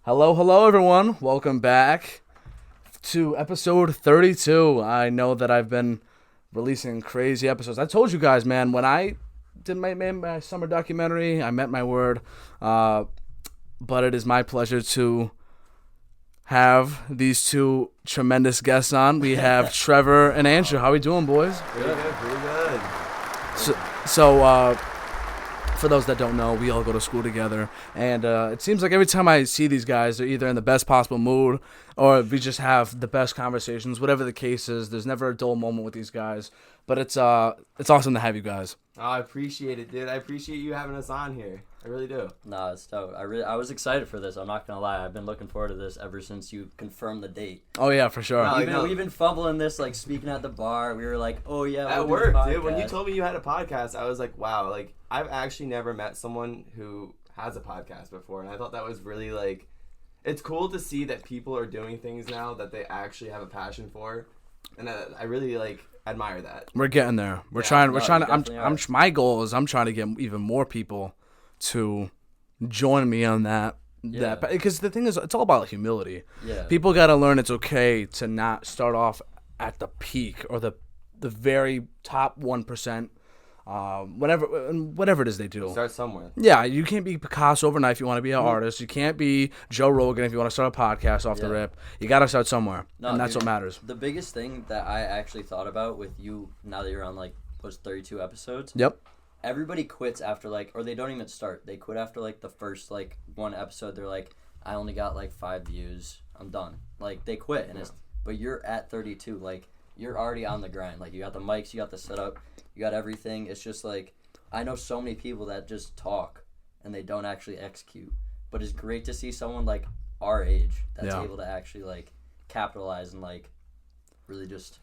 Hello, everyone. Welcome back to episode 32. I know that I've been releasing crazy episodes. I told you guys, man, when I did my summer documentary, I met my word. But it is my pleasure to have these two tremendous guests on. We have Trevor and Andrew. How we doing, boys? Pretty good. So, for those that don't know, we all go to school together, and it seems like every time I see these guys, they're either in the best possible mood or we just have the best conversations. Whatever the case is, there's never a dull moment with these guys. But it's awesome to have you guys. Oh, I appreciate it, dude. I appreciate you having us on here. I really do. No, it's dope. I was excited for this. I'm not gonna lie. I've been looking forward to this ever since you confirmed the date. Oh yeah, for sure. We've been fumbling this, like speaking at the bar. We were like, oh yeah, at work, dude. When you told me you had a podcast, I was like, wow. Like I've actually never met someone who has a podcast before, and I thought that was really like, it's cool to see that people are doing things now that they actually have a passion for, and I really like admire that. We're getting there. We're trying to. My goal is I'm trying to get even more people to join me on that. Yeah. That because the thing is, it's all about humility. Yeah. People got to learn it's okay to not start off at the peak or the very top 1%. Whatever it is they do. Start somewhere. Yeah, you can't be Picasso overnight if you want to be an artist. You can't be Joe Rogan if you want to start a podcast off the rip. You got to start somewhere, and that's what matters. The biggest thing that I actually thought about with you now that you're on like 32 episodes. Yep. Everybody quits after or they don't even start. They quit after the first one episode. They're like, I only got 5 views. I'm done. They quit, and but you're at 32. You're already on the grind. You got the mics, you got the setup, you got everything. It's just I know so many people that just talk and they don't actually execute. But it's great to see someone our age that's able to actually capitalize and really just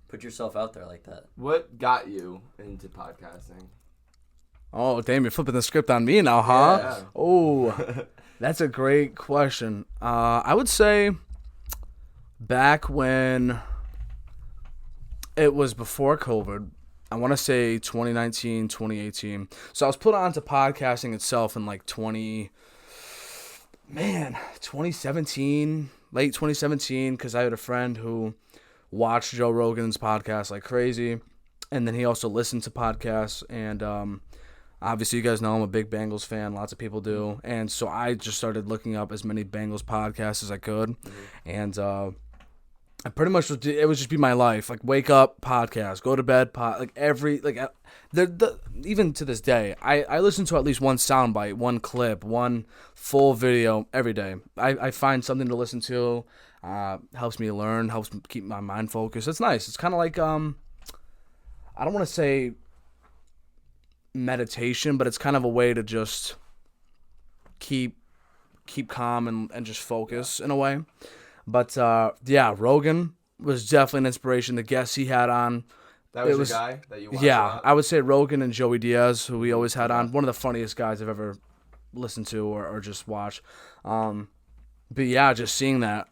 put yourself out there like that. What got you into podcasting? Oh, damn, you're flipping the script on me now, huh? Yeah. Oh, that's a great question. I would say back when it was before COVID, I want to say 2019, 2018. So I was put on to podcasting itself in 2017, late 2017, because I had a friend who watched Joe Rogan's podcast like crazy, and then he also listened to podcasts, and obviously you guys know I'm a big Bengals fan. Lots of people do, and so I just started looking up as many Bengals podcasts as I could, and I pretty much it would just be my life. Wake up, podcast, go to bed, even to this day, I listen to at least one soundbite, one clip, one full video every day. I find something to listen to, helps me learn, helps me keep my mind focused. It's nice. It's kind of I don't want to say meditation, but it's kind of a way to just keep calm and just focus in a way. But Rogan was definitely an inspiration. The guests he had on, that was your guy that you watched? Yeah, I would say Rogan and Joey Diaz, who we always had on. One of the funniest guys I've ever listened to or just watched. But yeah, just seeing that,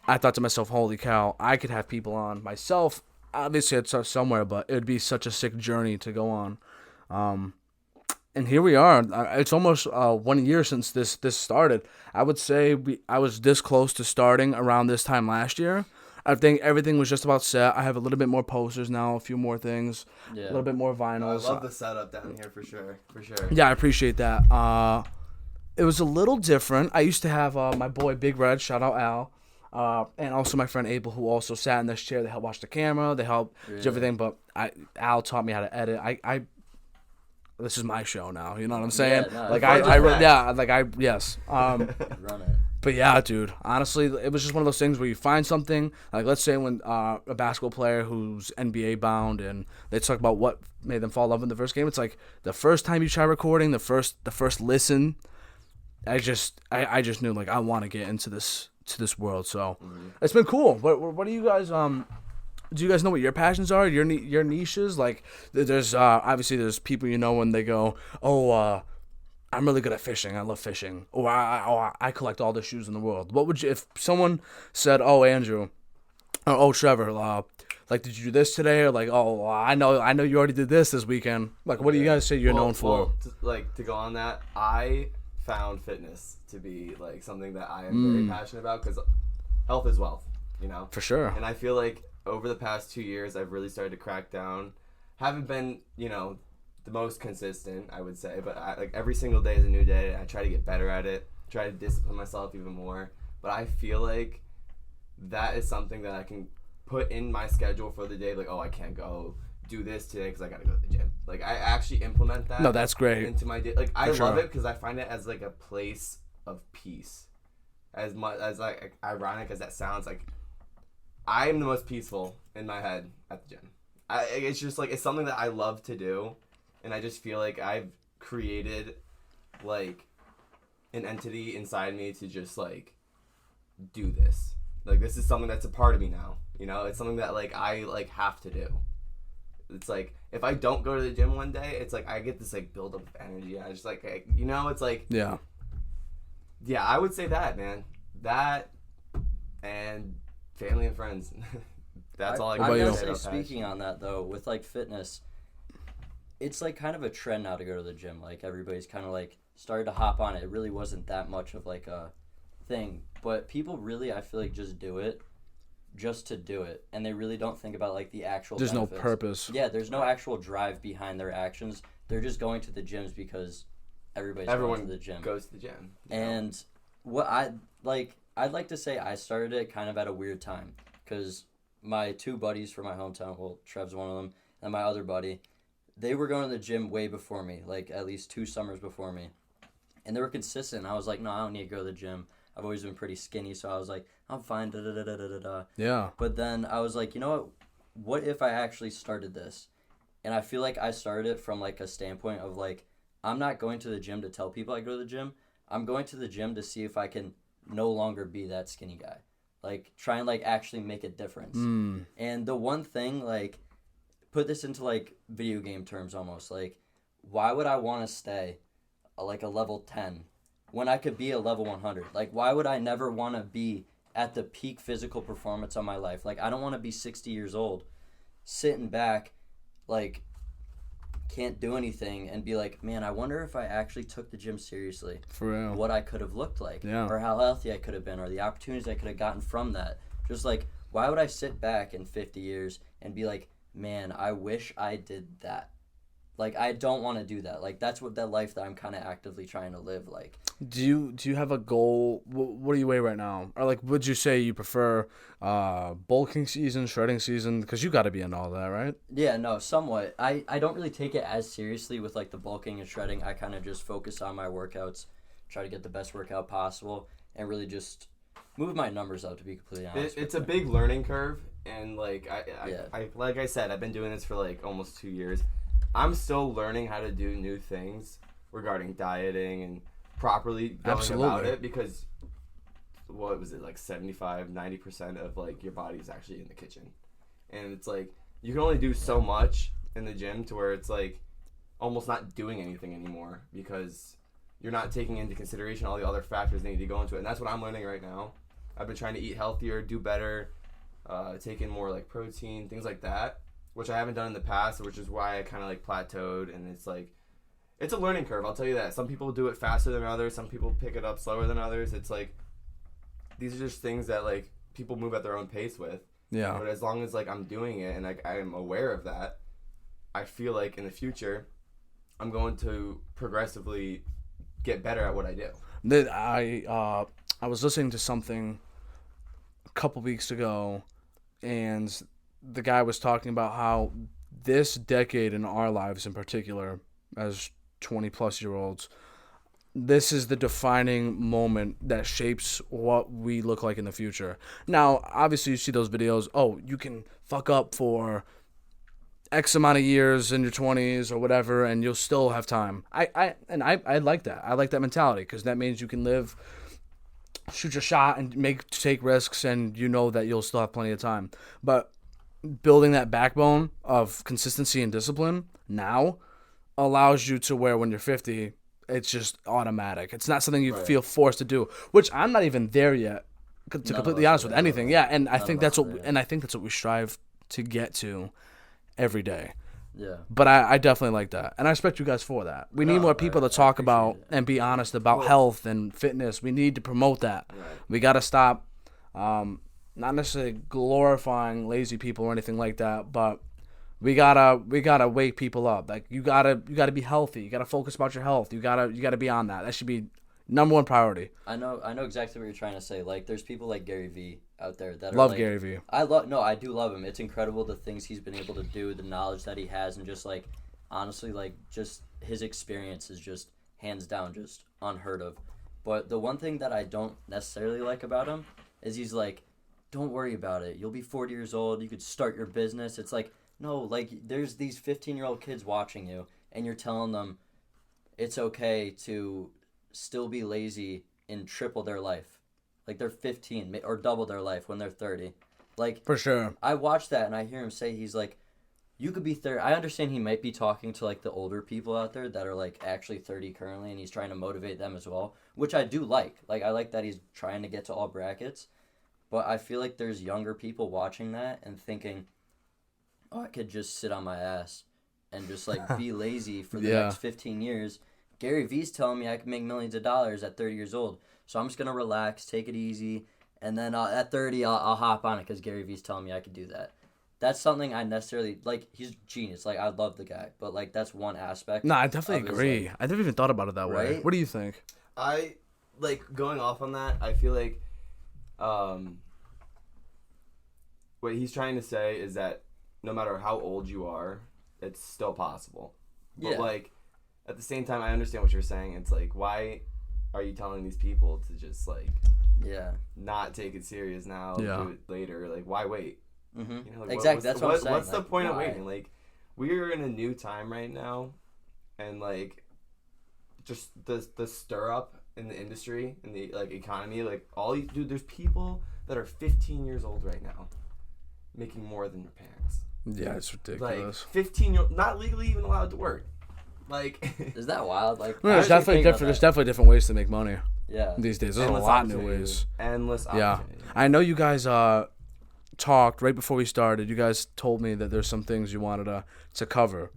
I thought to myself, holy cow, I could have people on myself. Obviously, I'd start somewhere, but it would be such a sick journey to go on. And here we are. It's almost 1 year since this started. I would say I was this close to starting around this time last year. I think everything was just about set. I have a little bit more posters now, a few more things, a little bit more vinyls. I love the setup down here for sure. Yeah, I appreciate that. It was a little different. I used to have my boy Big Red, shout out Al, and also my friend Abel, who also sat in this chair. They helped watch the camera. They helped do everything. But Al taught me how to edit. This is my show now. You know what I'm saying? Yeah, yes. Run it. But yeah, dude, honestly, it was just one of those things where you find something, let's say when a basketball player who's NBA bound and they talk about what made them fall in love in the first game, it's the first time you try recording, the first listen, I just knew I want to get into this world. So It's been cool. What do you guys do you guys know what your passions are? Your niches? There's obviously there's people when they go, I'm really good at fishing. I love fishing. Or I collect all the shoes in the world. What would you, if someone said, oh, Andrew, or oh, Trevor, did you do this today? Or I know you already did this weekend. What do you guys say you're known for? To go on that, I found fitness to be like something that I am very passionate about because health is wealth, you know? For sure. And I feel like over the past 2 years, I've really started to crack down. Haven't been, you know, the most consistent, I would say, but like every single day is a new day. I try to get better at it, try to discipline myself even more. But I feel like that is something that I can put in my schedule for the day. Like, oh, I can't go do this today because I got to go to the gym. Like, I actually implement that. No, that's great. Into my day. Like, I For love sure. it because I find it as like a place of peace. As much as like ironic as that sounds, like I am the most peaceful in my head at the gym. It's just like it's something that I love to do, and I just feel like I've created like an entity inside me to just like do this. Like this is something that's a part of me now. You know, it's something that like I like have to do. It's like if I don't go to the gym one day, it's like I get this like buildup of energy. I just like you know, it's like Yeah. Yeah, I would say that, man. That and family and friends. That's all I What can about you? I'm say gonna say, about speaking on that though, with like fitness, it's like kind of a trend now to go to the gym. Like everybody's kind of like started to hop on it. It really wasn't that much of like a thing, but people really, I feel like, just do it just to do it, and they really don't think about like the actual There's benefits. no purpose. Yeah, there's no actual drive behind their actions. They're just going to the gyms because everybody's Everyone going to the gym. goes to the gym. you know? And what I'd like to say I started it kind of at a weird time because my two buddies from my hometown, well, Trev's one of them, and my other buddy, they were going to the gym way before me, like at least 2 summers before me. And they were consistent. I was like, no, I don't need to go to the gym. I've always been pretty skinny, so I was like, I'm fine, da-da-da-da-da-da. Yeah. But then I was like, you know what if I actually started this? And I feel like I started it from like a standpoint of like, I'm not going to the gym to tell people I go to the gym. I'm going to the gym to see if I can no longer be that skinny guy. Like, try and like actually make a difference. And the one thing, like, put this into like video game terms almost, like, why would I want to stay like a level 10 when I could be a level 100? Like, why would I never want to be at the peak physical performance of my life? Like, I don't want to be 60 years old sitting back, like, can't do anything and be like, man, I wonder if I actually took the gym seriously, For real. what I could have looked like, Yeah. or how healthy I could have been, or the opportunities I could have gotten from that. Just like, why would I sit back in 50 years and be like, man, I wish I did that? Like, I don't want to do that. Like, that's what that life that I'm kind of actively trying to live. Like, Do you have a goal? What do you weigh right now? Or like, would you say you prefer bulking season, shredding season? Because you got to be in all that, right? yeah, no, somewhat. I don't really take it as seriously with like the bulking and shredding. I kind of just focus on my workouts, try to get the best workout possible, and really just move my numbers up, to be completely honest. It's a big learning curve, and like Yeah. I like I said, I've been doing this for like almost 2 years. I'm still learning how to do new things regarding dieting and properly going Absolutely. about it because what was it, like 75-90% of like your body is actually in the kitchen, and it's like you can only do so much in the gym to where it's like almost not doing anything anymore because you're not taking into consideration all the other factors that need to go into it. And that's what I'm learning right now. I've been trying to eat healthier, do better, take in more like protein, things like that, which I haven't done in the past, which is why I kind of like plateaued. And it's like, it's a learning curve, I'll tell you that. Some people do it faster than others. Some people pick it up slower than others. It's like, these are just things that like people move at their own pace with. Yeah. But as long as like I'm doing it and like I am aware of that, I feel like in the future, I'm going to progressively get better at what I do. I was listening to something a couple weeks ago, and the guy was talking about how this decade in our lives in particular, as 20-plus-year-olds, this is the defining moment that shapes what we look like in the future. Now, obviously, you see those videos, oh, you can fuck up for X amount of years in your 20s or whatever, and you'll still have time. I like that. I like that mentality because that means you can live, shoot your shot, and take risks, and you know that you'll still have plenty of time. But building that backbone of consistency and discipline now allows you to where when you're 50, it's just automatic. It's not something you feel forced to do, which I'm not even there yet, to completely honest with anything. Yeah, and I think that's what we strive to get to every day. Yeah. But I definitely like that, and I respect you guys for that. We need No, more people I to talk appreciate about it. and be honest about Well- health and fitness. We need to promote that. Right. We got to stop, not necessarily glorifying lazy people or anything like that, but we gotta wake people up. Like you gotta be healthy. You gotta focus about your health. You gotta be on that. That should be number one priority. I know exactly what you're trying to say. Like, there's people like Gary Vee out there that Love are like, Gary Vee. I do love him. It's incredible the things he's been able to do, the knowledge that he has, and just like, honestly, like, just his experience is just hands down just unheard of. But the one thing that I don't necessarily like about him is he's like, don't worry about it. You'll be 40 years old. You could start your business. It's like, no, like, there's these 15-year-old kids watching you, and you're telling them it's okay to still be lazy and triple their life. Like, they're 15 or double their life when they're 30. Like, For sure. I watch that and I hear him say, he's like, you could be 30. I understand he might be talking to like the older people out there that are like actually 30 currently, and he's trying to motivate them as well, which I do like. Like, I like that he's trying to get to all brackets, but I feel like there's younger people watching that and thinking, oh, I could just sit on my ass and just like be lazy for the Yeah. next 15 years. Gary Vee's telling me I can make millions of dollars at 30 years old. So I'm just going to relax, take it easy, and then at 30, I'll hop on it because Gary Vee's telling me I can do that. That's something I necessarily, like, he's genius. Like, I love the guy, but, like, that's one aspect. No, I definitely of his, agree. like, I never even thought about it that way. Right? What do you think? I like going off on that. I feel like what he's trying to say is that no matter how old you are, it's still possible. But Yeah. like at the same time, I understand what you're saying. It's like, why are you telling these people to just like Yeah. not take it serious now, Yeah. do it later? Like, why wait? Mm-hmm. You know, like, Exactly. That's what I'm saying. What's the Like, point of why? waiting? Like, we are in a new time right now, and like, just the stir up in the industry, in the like economy, like all you do. There's people that are 15 years old right now, making more than your parents. Yeah, it's Like ridiculous. 15-year-old, not legally even allowed to work. Like, Is that wild? Like, No, I there's was definitely thinking about different. There's that. definitely different ways to make money Yeah. these days. There's a endless lot of new opportunity. ways. Endless Yeah, opportunity. I know you guys talked right before we started. You guys told me that there's some things you wanted to cover.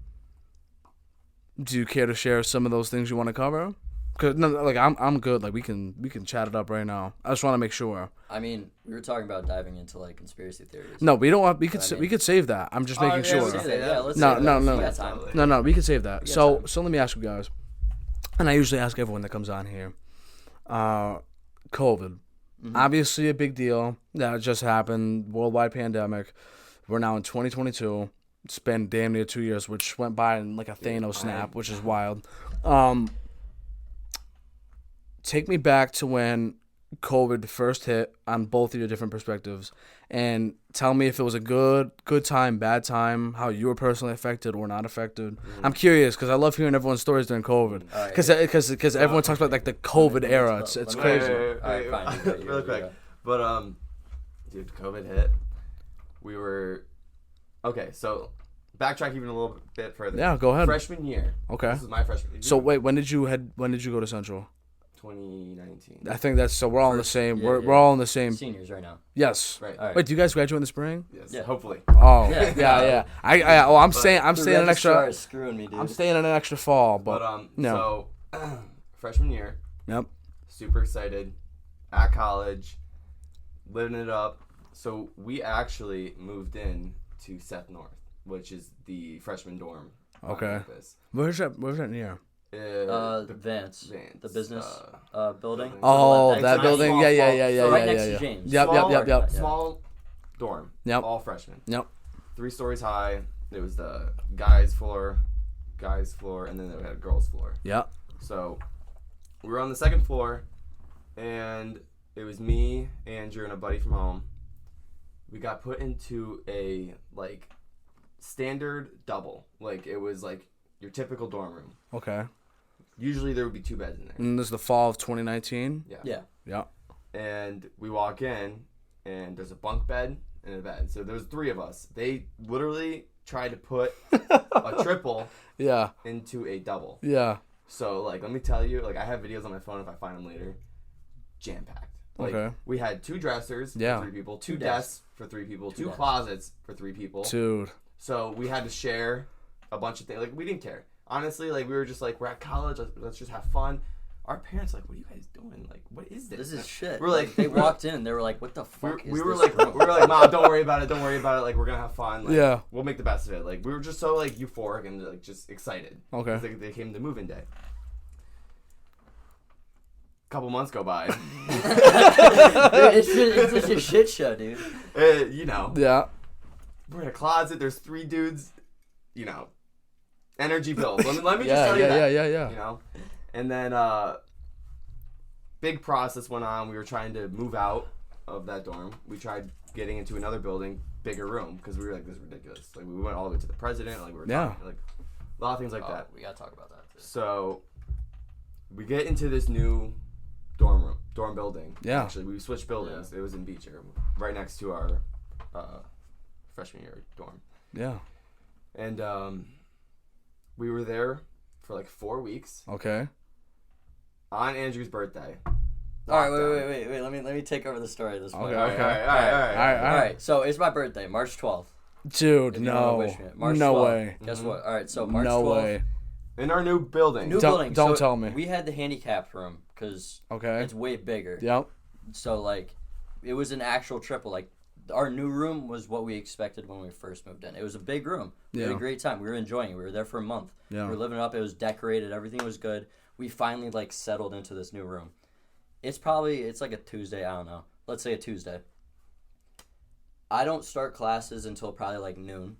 Do you care to share some of those things you want to cover? Cause no, like I'm good. Like we can chat it up right now. I just want to make sure. I mean, we were talking about diving into like conspiracy theories. No, we don't want. We But could I we mean- could save that. I'm just making yeah, sure. we can say that. let's No, say no, that. no. We got time. No, we can save that. got So time. so let me ask you guys, and I usually ask everyone that comes on here. COVID, obviously a big deal. That just happened. Worldwide pandemic. We're now in 2022. It's been damn near 2 years, which went by in like a Thanos snap, which is wild. Take me back to when COVID first hit on both of your different perspectives, and tell me if it was a good time, bad time, how you were personally affected or not affected. I'm curious because I love hearing everyone's stories during COVID, All right. because everyone talks about like the COVID era. It's Let me- crazy. All right, fine, you go, Really you quick. go. But dude, COVID hit. We were okay. So backtrack even a little bit further. Yeah, go ahead. Freshman year. Okay. This was my freshman year. So wait, when did you go to Central? 2019. I think that's so we're all in the same. yeah, We're yeah. all in the same. Seniors right now. Yes. Right. All right. Wait, do you guys graduate in the spring? Yes. Yeah. Hopefully. Oh, Yeah. yeah. I'm staying an The registrar extra. is screwing me, dude. I'm staying in an extra fall, but But no. So freshman year. Yep. Super excited. At college, living it up. So we actually moved in to Seth North, which is the freshman dorm. on Okay. campus. Where's that near? The Vance, Vance, the business building. Oh, It's that not building. small, Yeah, yeah, small. yeah, yeah, So right yeah, next yeah, to yeah. James. Yep, Small, yep. Yeah. Small dorm. Yep. All freshmen. Yep. 3 stories high. It was the guys floor, and then they had a girls floor. Yep. So we were on the second floor, and it was me, Andrew, and a buddy from home. We got put into a like standard double. Like it was like your typical dorm room. Okay. Usually there would be 2 beds in there. And this is the fall of 2019. Yeah. Yeah. Yep. And we walk in, and there's a bunk bed and a bed. So there's 3 of us. They literally tried to put a triple Yeah. into a double. Yeah. So like, let me tell you, like I have videos on my phone if I find them later. Jam packed. Like Okay. we had 2 dressers Yeah. for 3 people, 2 desks. desks for 3 people, 2 desks. closets for 3 people. Dude. So we had to share a bunch of things. Like, we didn't care. Honestly, like, we were just like, we're at college. Let's just have fun. Our parents like, what are you guys doing? Like, what is this? This is shit. We're like, they walked in. They were like, what the fuck we is were this like, room? we were like, Mom, don't worry about it. Don't worry about it. Like, we're gonna have fun. Like, Yeah. We'll make the best of it. Like, we were just so like euphoric and like just excited. Okay. They came to move-in day. Couple months go by. Dude, it's such a shit show, dude. You know. Yeah. We're in a closet. There's 3 dudes. You know. Energy bills. Let me just Yeah, tell you that. yeah. You know. And then big process went on. We were trying to move out of that dorm. We tried getting into another building, bigger room, because we were like, this is ridiculous. Like, we went all the way to the president. Like, we were talking, like a lot of things like that. We gotta talk about that too. So we get into this new dorm building. Yeah. Actually, we switched buildings. Yeah. It was in Beecher, right next to our freshman year dorm. Yeah. And we were there for like 4 weeks. Okay. On Andrew's birthday. All right, wait. Let me take over the story at this point. Okay. All right. So it's my birthday, March 12th. Dude, If you wanna wish me. March no 12th. way. Guess what? All right, so March No 12th. way. In our new building. Don't So tell me. We had the handicapped room because Okay. it's way bigger. Yep. So like, it was an actual triple. Like, our new room was what we expected when we first moved in. It was a big room. We had a great time. We were enjoying it. We were there for a month. Yeah. We were living it up. It was decorated. Everything was good. We finally like settled into this new room. It's like a Tuesday. I don't know. Let's say a Tuesday. I don't start classes until probably like noon,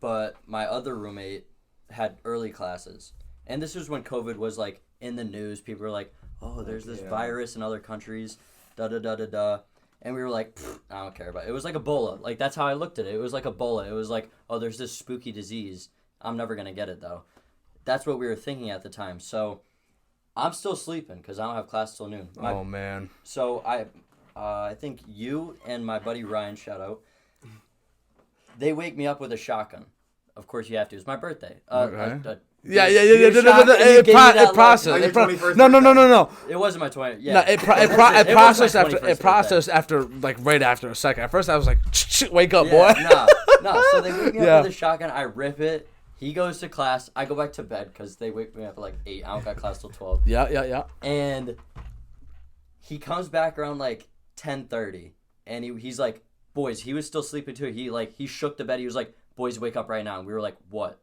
but my other roommate had early classes. And this was when COVID was like in the news. People were like, oh, there's this virus in other countries, da-da-da-da-da. And we were like, I don't care about it. It was like Ebola. Like, that's how I looked at it. It was like Ebola. It was like, oh, there's this spooky disease. I'm never going to get it, though. That's what we were thinking at the time. So I'm still sleeping because I don't have class till noon. Oh, man. So I think you and my buddy Ryan, shout out, they wake me up with a shotgun. Of course you have to. It's my birthday. Okay. Yeah. It processed. No. It wasn't my 20th. Yeah. No, it processed after like right after a second. At first I was like, wake up, boy. No. So they wake me up with a shotgun. I rip it. He goes to class. I go back to bed because they wake me up at like 8. I don't got class till 12. Yeah. And he comes back around like 10:30, and he's like, boys. He was still sleeping too. He shook the bed. He was like, boys, wake up right now. And we were like, what?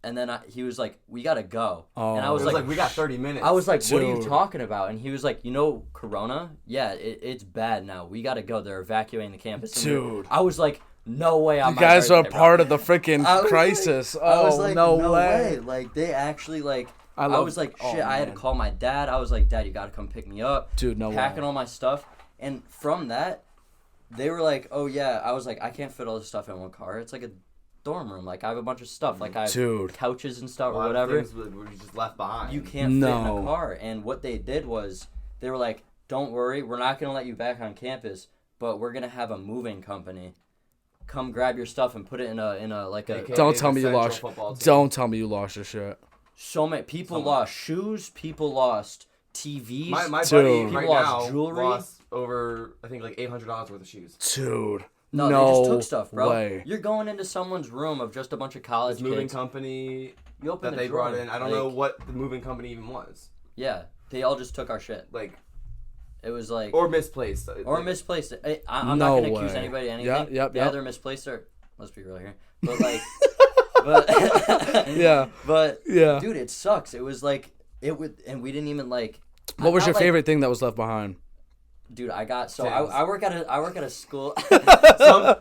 And then he was like, we gotta go. Oh. And I was like, we got 30 minutes. I was like, what are you talking about? And he was like, Corona? Yeah, it's bad now. We gotta go. They're evacuating the campus. And Dude. I was like, no way. You guys are part of the freaking crisis. I was Oh, like, no no way. Like, they actually, like, I I was like, shit, I had to call my dad. I was like, Dad, you gotta come pick me up. Dude, no way. Packing all my stuff. And from that, they were like, oh, yeah. I was like, I can't fit all this stuff in one car. It's like a dorm room. Like, I have a bunch of stuff. Like, I have couches and stuff or whatever. Were just left behind. You can't fit in a car. And what they did was, they were like, don't worry, we're not going to let you back on campus, but we're going to have a moving company come grab your stuff and put it in a like a... Don't tell me you lost your shit. So many people lost shoes, people lost TVs, my buddy people right lost now jewelry. Lost over, I think, like $800 worth of shoes. Dude. No, they just took stuff, bro. Way. You're going into someone's room of just a bunch of college This moving kids. company You open that the they drawer, brought in. I don't know what the moving company even was. Yeah, they all just took our shit. Like, it was like... Or misplaced. Misplaced. I'm not going to accuse way. anybody of anything. Yep. They're misplaced or... Let's be real here. But like... But dude, it sucks. It was like... And we didn't even like... What was your favorite thing that was left behind? Dude, I work at a school.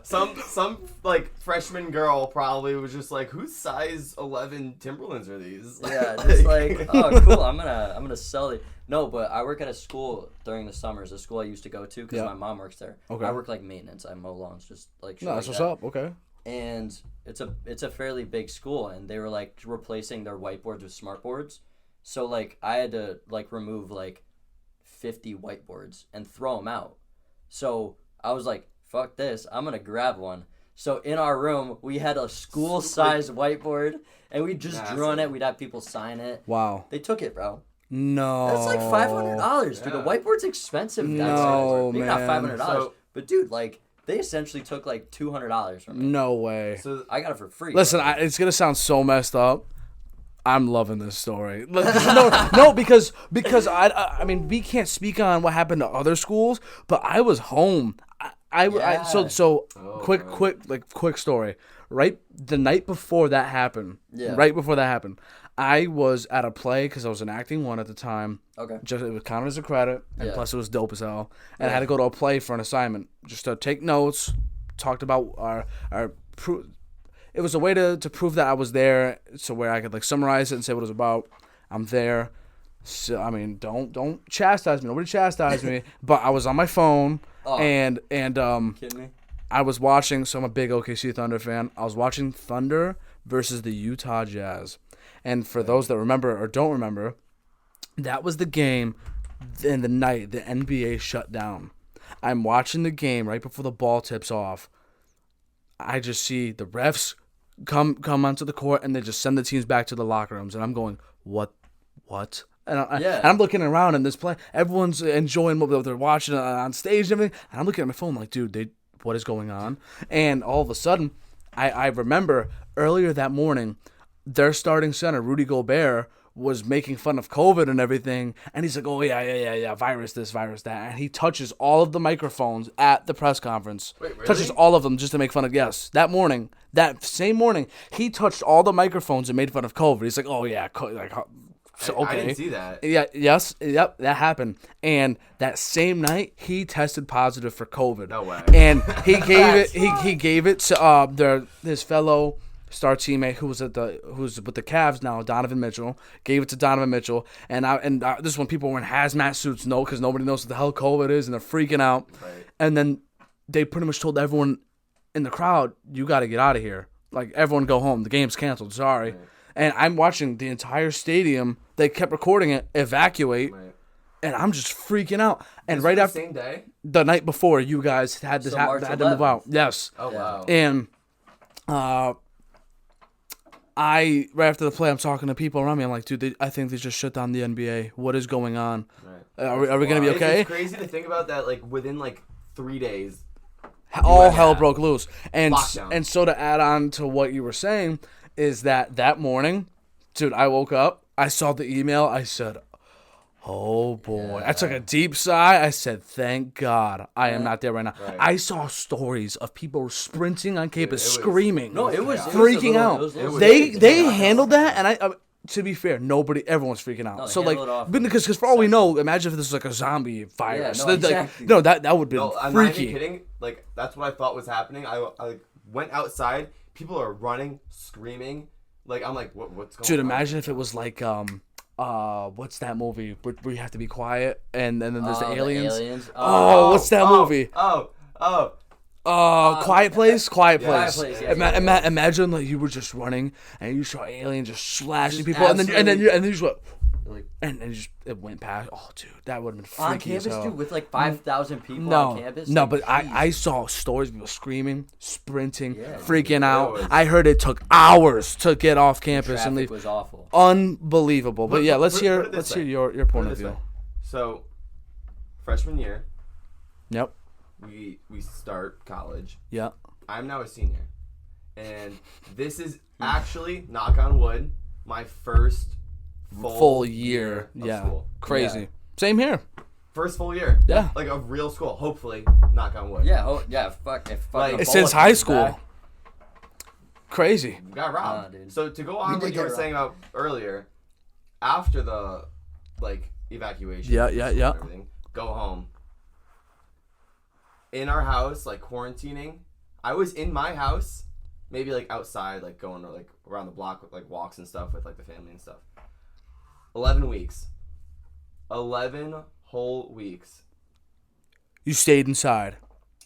some like freshman girl probably was just like, whose size 11 Timberlands are these? Yeah, just like, oh cool, I'm gonna sell it. No, but I work at a school during the summers, a school I used to go to because my mom works there. Okay. I work like maintenance. I mow lawns, just like shit No, that's like what's that. up. Okay. And it's a fairly big school, and they were like replacing their whiteboards with smartboards. So like I had to like remove like 50 whiteboards and throw them out. So I was like, fuck this, I'm gonna grab one. So in our room we had a school-sized whiteboard, and we just drew on it. We'd have people sign it. Wow. They took it, bro. No. That's like $500, dude. A whiteboard's expensive. No, maybe man. not $500, but dude, like They essentially took like $200 from me. No way. So I got it for free. Listen, it's gonna sound so messed up. I'm loving this story. No, because I mean we can't speak on what happened to other schools, but I was home. Quick story. Right, the night before that happened. Yeah. Right before that happened, I was at a play because I was in acting 1 at the time. Okay. Just it was counted as a credit, and Yeah. plus it was dope as hell. And I had to go to a play for an assignment, just to take notes. Talked about our it was a way to prove that I was there, so where I could like summarize it and say what it was about. I'm there. So I mean, don't chastise me. Nobody chastised me. But I was on my phone and Kidding me? I was watching. So I'm a big OKC Thunder fan. I was watching Thunder versus the Utah Jazz. And for those that remember or don't remember, that was the game in the night the NBA shut down. I'm watching the game right before the ball tips off. I just see the refs come onto the court and they just send the teams back to the locker rooms, and I'm going, what? And I'm looking around in this play. Everyone's enjoying what they're watching on stage and everything, and I'm looking at my phone like, dude, what is going on? And all of a sudden, I remember earlier that morning, their starting center, Rudy Gobert, was making fun of COVID and everything, and he's like, oh, yeah, virus this, virus that, and he touches all of the microphones at the press conference. Wait, really? Touches all of them just to make fun of, yes, that same morning, he touched all the microphones and made fun of COVID. He's like, oh, yeah, so, okay. I didn't see that. Yeah, yep, that happened. And that same night, he tested positive for COVID. No way. And he gave it to his fellow star teammate who's with the Cavs now, Donovan Mitchell. Gave it to Donovan Mitchell, and this is when people were in hazmat suits, because nobody knows what the hell COVID is, and they're freaking out. Right. And then they pretty much told everyone in the crowd, "You got to get out of here. Like everyone, go home. The game's canceled. Sorry." Right. And I'm watching the entire stadium. They kept recording it, evacuate, right. And I'm just freaking out. And this right was after the same day, the night before, you guys had this had to move out. Yes. Oh wow. And right after the play, I'm talking to people around me. I'm like, dude, I think they just shut down the NBA. What is going on? Right. Are we gonna be okay? It's crazy to think about that. Like within 3 days, all hell broke loose. And lockdown. And so to add on to what you were saying is that morning, dude, I woke up. I saw the email. I said, oh boy. Yeah. I took a deep sigh. I said, thank God I am not there right now. Right. I saw stories of people sprinting on campus, screaming. No, it was freaking out. They handled that, and to be fair, everyone's freaking out. No, so because for all we know, imagine if this was like a zombie virus. Yeah, no, exactly. That would be freaky. I'm not even kidding. Like that's what I thought was happening. I went outside. People are running, screaming. Like I'm like, what's going on? Dude, imagine if it was like what's that movie where you have to be quiet and then there's the aliens? What's that movie? Quiet Place. Yeah. Imagine like you were just running and you saw aliens just slashing people, and then you just went, and it went past. Oh, dude, that would have been freaky on campus, dude, with 5,000 people on campus. No, but I saw stories of people screaming, sprinting, freaking out. I heard it took hours to get off campus and leave. It was awful, unbelievable. But yeah, let's hear your point of view. So, freshman year. Yep. We start college. Yeah. I'm now a senior, and this is actually, knock on wood, my first full year of school. Crazy. Yeah. Same here. First full year. Yeah. Like of real school. Hopefully, knock on wood. Yeah. Fuck. Since high school. Crazy. We got robbed. So to go on what you were saying about earlier, after the evacuation. Yeah. Everything, go home. In our house, quarantining. I was in my house, maybe outside, going around the block with walks and stuff with the family and stuff. 11 weeks. 11 whole weeks. You stayed inside.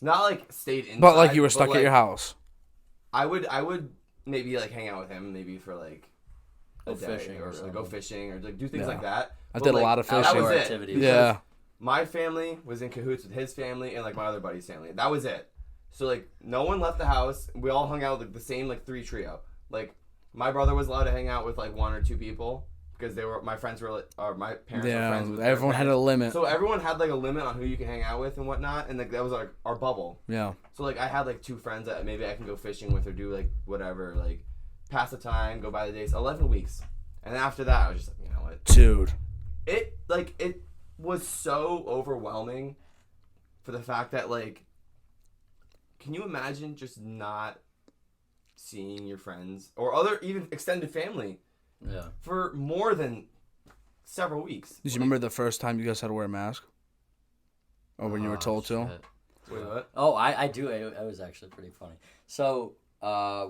Not stayed inside. But you were stuck at your house. I would maybe hang out with him maybe for a day fishing or go fishing or do things like that. I did a lot of fishing. That was activities. Yeah. My family was in cahoots with his family and my other buddy's family. That was it. So no one left the house. We all hung out with the same 3 trio. My brother was allowed to hang out with 1 or 2 people because my parents were friends with their everyone had friends. a limit. So everyone had like a limit on who you can hang out with and whatnot, and like that was like our bubble. Yeah. So like I had like 2 friends that maybe I can go fishing with or do like whatever, like pass the time, go by the days. 11 weeks, and then after that I was just like, you know what, dude. It was so overwhelming for the fact that like, can you imagine just not seeing your friends or other even extended family for more than several weeks? Did you remember the first time you guys had to wear a mask? Or when you were told to? Wait, what? Oh, I do. It was actually pretty funny. So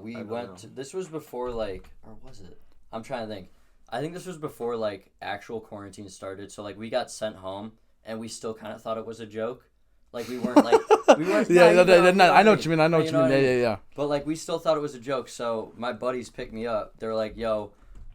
we went to, this was before like, or was it? I'm trying to think. I think this was before like actual quarantine started. So like we got sent home and we still kind of thought it was a joke. Like we weren't like yeah, I know what you mean. I know what you mean. Yeah. But like we still thought it was a joke. So my buddies picked me up. They're like, "Yo,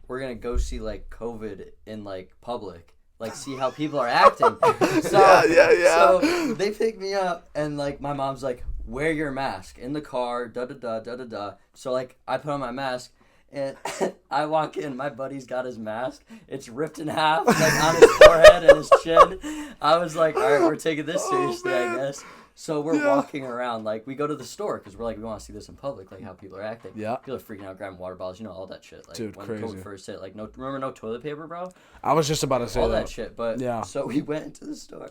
we're gonna go see like COVID in like public, like see how people are acting." So, So they picked me up and like my mom's like, "Wear your mask in the car." Da da da da da da. So like I put on my mask. And I walk in, my buddy's got his mask. It's ripped in half, like on his forehead and his chin. I was like, all right, we're taking this seriously, I guess. So we're walking around, like, we go to the store, because we're like, we want to see this in public, like, how people are acting. Yeah. People are freaking out, grabbing water bottles, all that shit. Like, dude, when crazy. COVID first hit, like, remember no toilet paper, bro? I was just about to say all that shit, but, yeah. So we went into the store,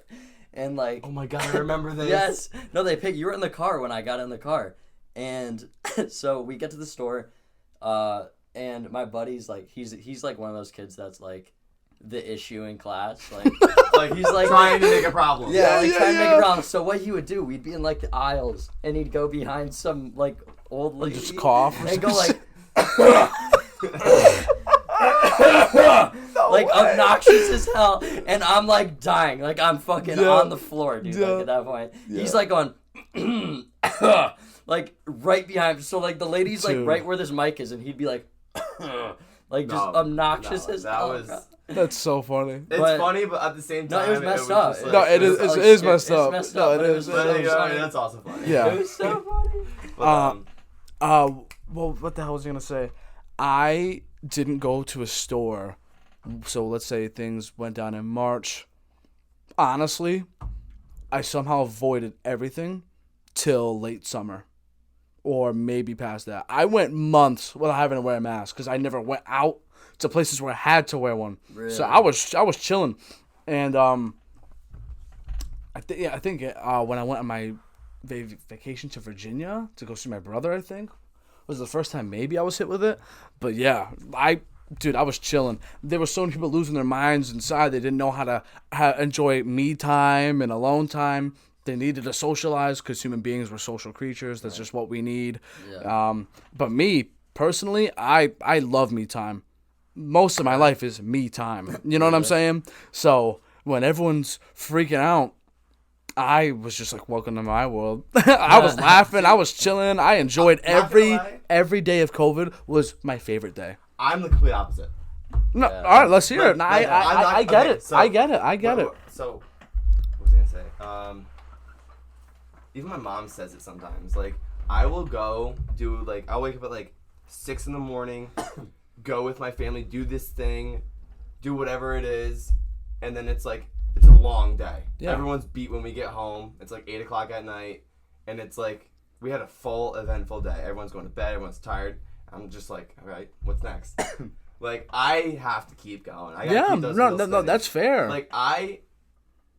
and, like... Oh, my God, I remember this. Yes. No, you were in the car when I got in the car. And so we get to the store, and my buddy's like, he's like one of those kids that's like the issue in class, like like he's like trying to make a problem. Trying to make a problem. So what he would do, we'd be in like the aisles, and he'd go behind some like old lady, just cough, and go like, Like obnoxious as hell, and I'm like dying, like I'm fucking on the floor, dude. Like at that point, he's like going. Like right behind him. So like the lady's like right where this mic is, and he'd be like like just obnoxious as hell. That's so funny. It's funny, but at the same time, it was messed up. Like, no, it is messed up. No, it is. That's also funny. Yeah. It was so funny. But, well, what the hell was I gonna say? I didn't go to a store. So let's say things went down in March. Honestly, I somehow avoided everything till late summer. Or maybe past that. I went months without having to wear a mask because I never went out to places where I had to wear one. Really? So I was chilling, and I think when I went on my vacation to Virginia to go see my brother, I think was the first time maybe I was hit with it. But yeah, I was chilling. There were so many people losing their minds inside. They didn't know how to enjoy me time and alone time. They needed to socialize because human beings were social creatures. That's just what we need. Yeah. But me, personally, I love me time. Most of my life is me time. You know what I'm saying? So when everyone's freaking out, I was just like, welcome to my world. I was laughing. I was chilling. I enjoyed every day of COVID was my favorite day. I'm the complete opposite. No, all right, let's hear it. No, I get it. So, I get it. So, what was I gonna say? Even my mom says it sometimes. Like, I will go do, like, I'll wake up at, like, 6 in the morning, go with my family, do this thing, do whatever it is, and then it's, like, it's a long day. Yeah. Everyone's beat when we get home. It's, like, 8 o'clock at night, and it's, like, we had a full, eventful day. Everyone's going to bed. Everyone's tired. I'm just like, all right, what's next? Like, I have to keep going. I gotta keep those wheels spinning. That's fair. Like, I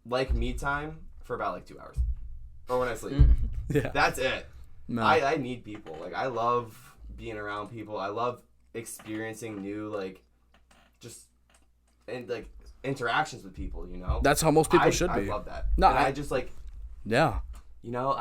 like me time for about, like, 2 hours. Or when I sleep. Yeah. That's it. No. I need people. Like, I love being around people. I love experiencing new, like, just, and, like, interactions with people, you know? That's how most people should be. I love that. No, and I just, like, yeah. You know,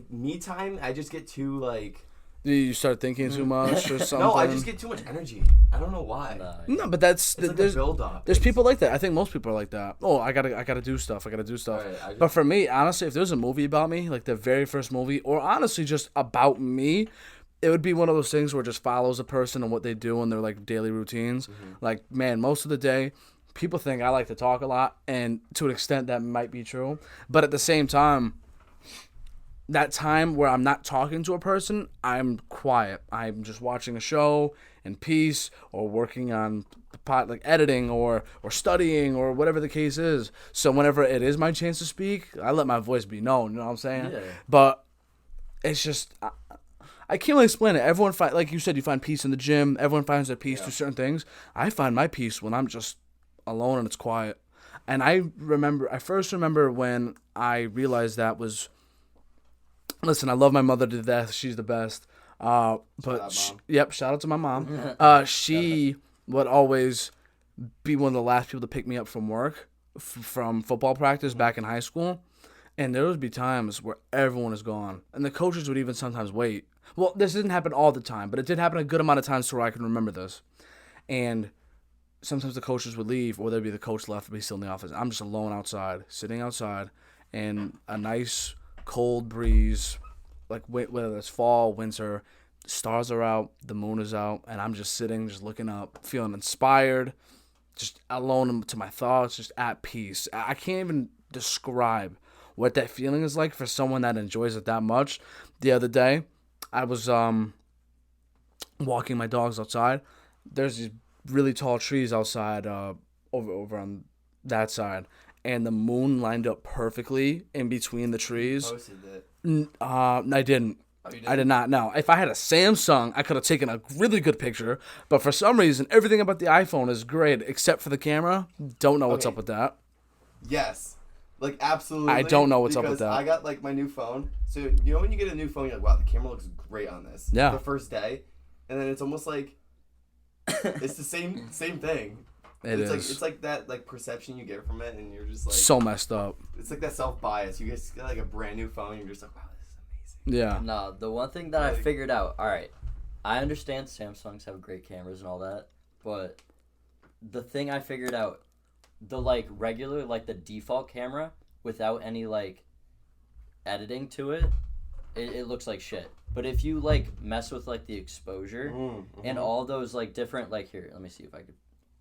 me time, I just get too, like, you start thinking too much or something. No, I just get too much energy. I don't know why. No, but that's it's like there's a build up. There's people like that. I think most people are like that. Oh, I gotta do stuff. Right, but for me, honestly, if there's a movie about me, like the very first movie, or honestly just about me, it would be one of those things where it just follows a person and what they do in their like daily routines. Mm-hmm. Like, man, most of the day, people think I like to talk a lot, and to an extent that might be true. But at the same time, that time where I'm not talking to a person, I'm quiet. I'm just watching a show in peace or working on like editing or studying or whatever the case is. So whenever it is my chance to speak, I let my voice be known. You know what I'm saying? Yeah. But it's just I can't really explain it. Everyone like you said, you find peace in the gym. Everyone finds their peace through certain things. I find my peace when I'm just alone and it's quiet. And I first remember when I realized that was. Listen, I love my mother to death. She's the best. But shout out to my mom. She would always be one of the last people to pick me up from work, from football practice back in high school. And there would be times where everyone is gone. And the coaches would even sometimes wait. Well, this didn't happen all the time, but it did happen a good amount of times to where I can remember this. And sometimes the coaches would leave, or there'd be the coach left to be still in the office. I'm just alone outside, sitting outside, and a nice cold breeze, like whether it's fall, winter, stars are out, the moon is out, and I'm just sitting, just looking up, feeling inspired, just alone to my thoughts, just at peace. I can't even describe what that feeling is like for someone that enjoys it that much. The other day, I was walking my dogs outside. There's these really tall trees outside over on that side, and the moon lined up perfectly in between the trees. Posted it. I didn't. Oh, you didn't? I did not. No. If I had a Samsung, I could have taken a really good picture. But for some reason, everything about the iPhone is great except for the camera. Don't know what's up with that. Yes. Like, absolutely. I don't know what's up with because that. I got, like, my new phone. So, you know when you get a new phone, you're like, wow, the camera looks great on this. Yeah. The first day. And then it's almost like, it's the same thing. It's like that, like, perception you get from it, and you're just like... So messed up. It's like that self-bias. You just get, like, a brand new phone, and you're just like, wow, this is amazing. Yeah. No, the one thing that I figured out, all right, I understand Samsungs have great cameras and all that, but the thing I figured out, the, like, regular, like, the default camera without any, like, editing to it, it looks like shit. But if you, like, mess with, like, the exposure and all those, like, different, like, here, let me see if I could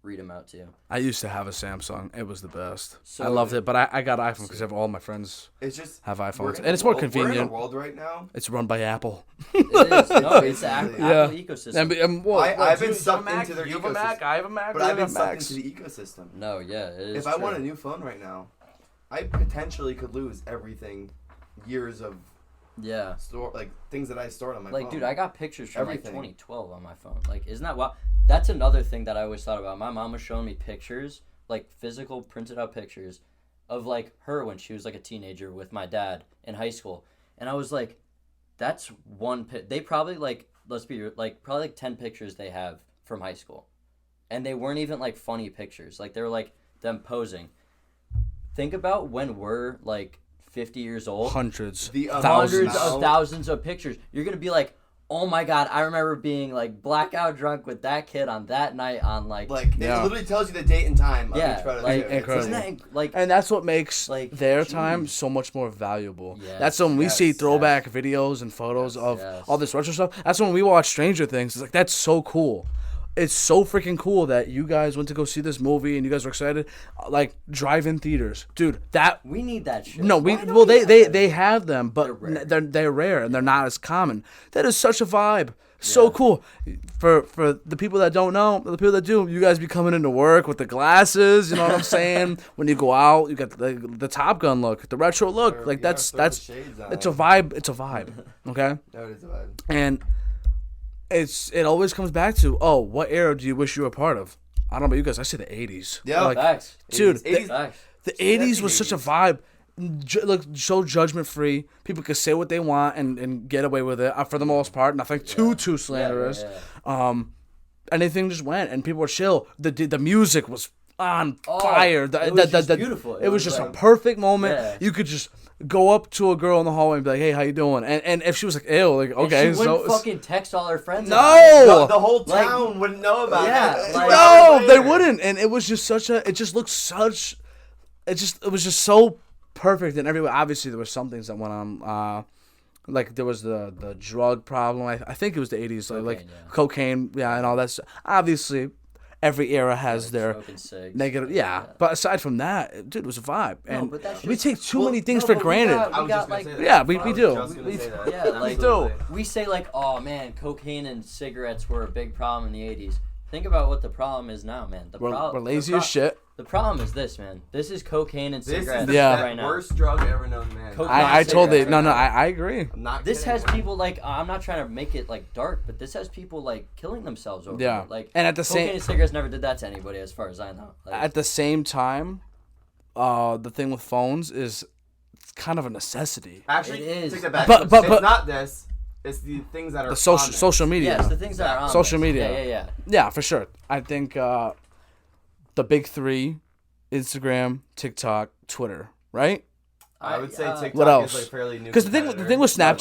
read them out to you. I used to have a Samsung. It was the best. So, I loved it, but I got an iPhone because all my friends have iPhones. And it's more convenient. We're in a world right now. It's run by Apple. It is. No, it's the Apple ecosystem. I've been sucked into their ecosystem. You have a Mac, I have a Mac, but I've been sucked into the ecosystem. No, yeah, it is. If I want a new phone right now, I potentially could lose everything, years of things that I stored on my phone. Like, dude, I got pictures from Everything. like 2012 on my phone. Like, isn't that wild? That's another thing that I always thought about. My mom was showing me pictures, like physical printed out pictures of like her when she was like a teenager with my dad in high school. And I was like, that's one they probably like, let's be real, like probably like 10 pictures they have from high school. And they weren't even like funny pictures. Like they were like them posing. Think about when we're like 50 years old. Hundreds of thousands of pictures. You're going to be like, oh my God, I remember being like blackout drunk with that kid on that night on like it literally tells you the date and time of each photo. Like, incredible. Isn't that, like, and that's what makes like, their time so much more valuable. Yes, that's when we see throwback videos and photos of all this retro stuff. That's when we watch Stranger Things. It's like, that's so cool. It's so freaking cool that you guys went to go see this movie and you guys were excited. Like, drive-in theaters. Dude, that... We need that shit. No, they have them, but they're rare and they're not as common. That is such a vibe. So cool. For the people that don't know, the people that do, you guys be coming into work with the glasses, you know what I'm saying? When you go out, you got the Top Gun look, the retro look. Like, it's a vibe. It's a vibe, okay? No, it is a vibe. And... It always comes back to, what era do you wish you were a part of? I don't know about you guys. I say the 80s. Yeah, like, facts. Dude, 80s. The 80s was such a vibe. So judgment-free. People could say what they want and get away with it for the most part. Nothing too slanderous. Anything just went, and people were chill. The music was on fire. It was just beautiful. It was just a perfect moment. Yeah. You could just go up to a girl in the hallway and be like, "Hey, how you doing?" And if she was like, "Ew," like, okay, and she wouldn't fucking text all her friends. No, the whole town wouldn't know about it. No, they wouldn't. And it was just it just looked such. It was just so perfect in every way. Obviously, there were some things that went on. Like there was the drug problem. I think it was the 80s. Cocaine, and all that stuff. Obviously, every era has Like their smoking cigs. negative. Yeah, but aside from that, dude, it was a vibe. No, And but that's we just- take too well, many things no, for but we granted. got- I was just gonna like- say that. Yeah, we I was do. just gonna say that. Yeah, like- Absolutely. We say like, oh man, cocaine and cigarettes were a big problem in the 80s. Think about what the problem is now, man. We're lazy as shit. The problem is this, man. This is cocaine and This is cigarettes the Yeah. right now. worst drug ever known, man. Coke- I totally cigarettes no. right now. I agree. I'm not This kidding, has man. people like I'm not trying to make it like dark, but this has people like killing themselves over Yeah. it. Like And at the cocaine same and cigarettes never did that to anybody, as far as I know. Like, at the same time, the thing with phones is it's kind of a necessity. Actually, It is. take that back. But- It's not this. It's the things that are The on there. social media. yes, the things that are on Social this. media. Yeah. Yeah, for sure. I think the big three: Instagram, TikTok, Twitter. Right? I would say TikTok What else? is like fairly new. Because the thing with competitor.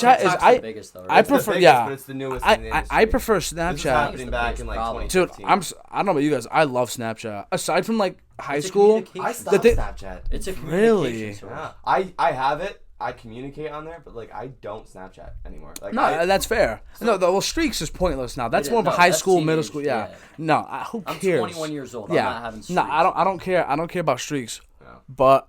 Snapchat is TikTok's the biggest, though, I right? It's the prefer biggest, yeah. but it's the newest in the I industry. prefer This is Snapchat. happening back in like problem. Dude, 2015. I don't know about you guys. I love Snapchat. Aside from like high It's a school, communication I source. stopped thing- Snapchat. It's a Really? communication source. Yeah. I have it. I communicate on there, but like I don't Snapchat anymore. Like no, that's fair. No, the streaks is pointless now. That's It more is. of a No, high that's school, middle teenage, school. Yeah. yeah. No, who I'm cares? 21 years old. Yeah. I'm not having streaks. No, I don't care. I don't care about streaks. Yeah. But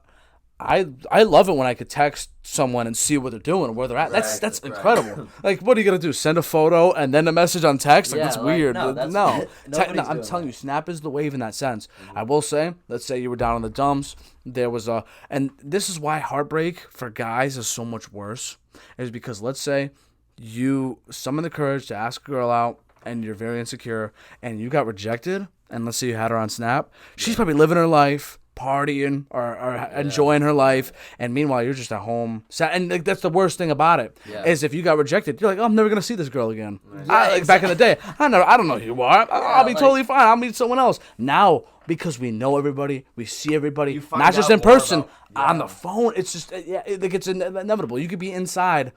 I love it when I could text someone and see what they're doing, where they're at. That's Right, right. incredible. Like, what are you gonna do? Send a photo and then a message on text? Like, Yeah, that's like, weird. no, that's- no. nobody's I'm doing telling that. you, Snap is the wave in that sense. I will say, let's say you were down in the dumps. There was and this is why heartbreak for guys is so much worse. Is because let's say you summon the courage to ask a girl out and you're very insecure and you got rejected, and let's say you had her on Snap. She's probably living her life, partying or enjoying her life, and meanwhile you're just at home. And like, that's the worst thing about it is if you got rejected, you're like, oh, I'm never gonna see this girl again. Like back in the day, I don't know who you are. I'll be like- totally fine. I'll meet someone else. Now, because we know everybody, we see everybody, You find not just out in more person, about- on the phone. It's just like it's inevitable. You could be inside,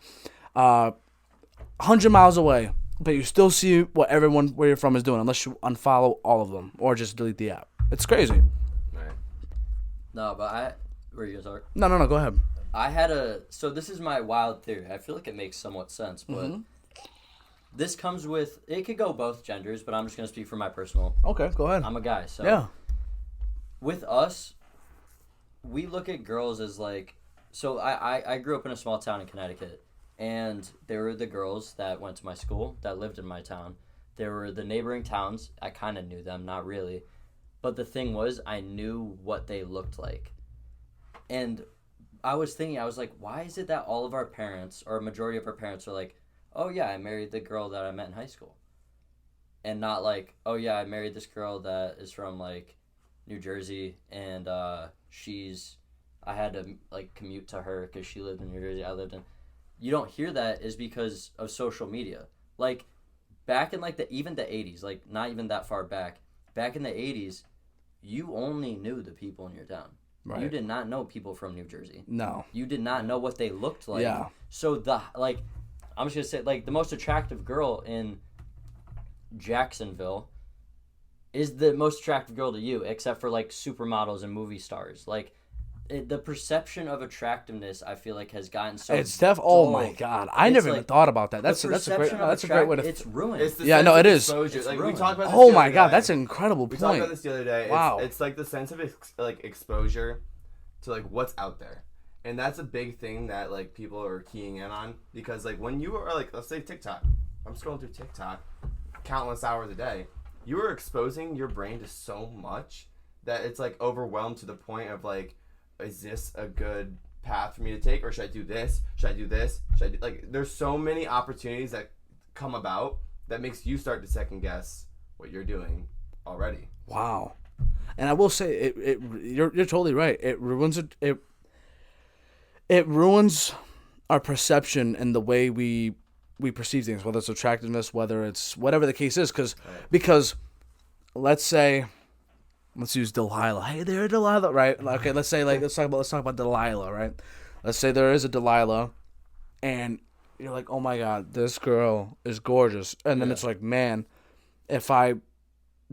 100 miles away, but you still see what everyone where you're from is doing, unless you unfollow all of them or just delete the app. It's crazy. Right. No, but were you gonna talk? No. Go ahead. So this is my wild theory. I feel like it makes somewhat sense, but this comes with, it could go both genders, but I'm just going to speak for my personal. Okay, go ahead. I'm a guy, so. Yeah. With us, we look at girls as like, so I grew up in a small town in Connecticut, and there were the girls that went to my school, that lived in my town. There were the neighboring towns. I kind of knew them, not really. But the thing was, I knew what they looked like. And I was thinking, I was like, why is it that all of our parents, or a majority of our parents, are like, oh yeah, I married the girl that I met in high school. And not like, oh yeah, I married this girl that is from like New Jersey, and I had to like commute to her because she lived in New Jersey, I lived in. You don't hear that is because of social media. Like back in like even the 80s, like not even that far back in the 80s, you only knew the people in your town. Right. You did not know people from New Jersey. No. You did not know what they looked like. Yeah. So I'm just gonna say, like, the most attractive girl in Jacksonville is the most attractive girl to you, except for like supermodels and movie stars. Like the perception of attractiveness, I feel like, has gotten so. It's oh dull. my god, I It's never like, even thought about that. the That's a great perception of that's a great way to. It's ruined. It's the Yeah, sense no, of it is. exposure. It's Like we ruined. talked about this Oh the my other god, day. that's an incredible We talked about point. this the other day. Wow. It's like the sense of exposure to like what's out there, and that's a big thing that like people are keying in on, because like when you are like, let's say TikTok, I'm scrolling through TikTok countless hours a day, you are exposing your brain to so much that it's like overwhelmed to the point of like, is this a good path for me to take, or should I do this? Should I do this? Should I do, like, there's so many opportunities that come about that makes you start to second guess what you're doing already. Wow. And I will say, you're totally right. It ruins it ruins our perception and the way we perceive things, whether it's attractiveness, whether it's whatever the case is, because let's use Delilah. Hey there, Delilah, right? Okay, let's talk about Delilah, right? Let's say there is a Delilah, and you're like, oh my god, this girl is gorgeous, and then it's like, man, if I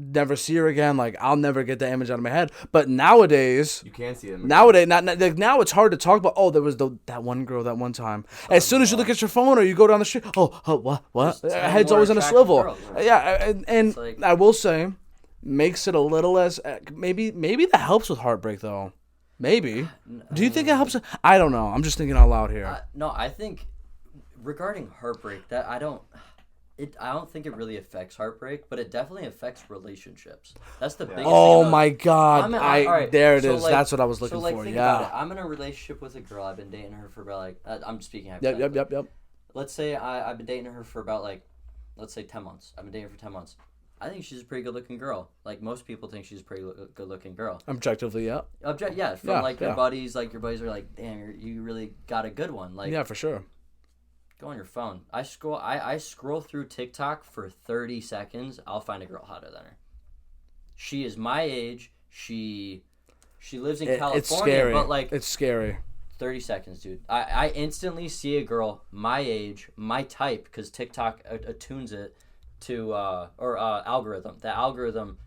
never see her again, like, I'll never get that image out of my head. But nowadays, You can see them. now it's hard to talk about. Oh, there was that one girl that one time. As soon as you look at your phone or you go down the street, what? There's 10 Head's more always on a attractive swivel. girls, right? Yeah, and It's like- I will say, makes it a little less. Maybe that helps with heartbreak though. Maybe. Do you think it helps? I don't know. I'm just thinking out loud here. No, I think regarding heartbreak, that I don't think it really affects heartbreak, but it definitely affects relationships. That's the biggest thing. Oh my God! Alright, there it so is. like- That's what I was looking so like, for. think Yeah. about it. I'm in a relationship with a girl. I've been dating her for about like I'm speaking hypothetically. Yep. Let's say I've been dating her for about like, let's say 10 months. I've been dating her for 10 months. I think she's a pretty good-looking girl. Like, most people think she's a pretty good-looking girl. Objectively, yeah. Yeah, from your buddies, like, your buddies are like, damn, you really got a good one. Like, yeah, for sure. Go on your phone. I scroll through TikTok for 30 seconds. I'll find a girl hotter than her. She is my age. She lives in California, it's scary. but like it's scary. 30 seconds, dude. I instantly see a girl my age, my type, because TikTok attunes it to algorithm. The algorithm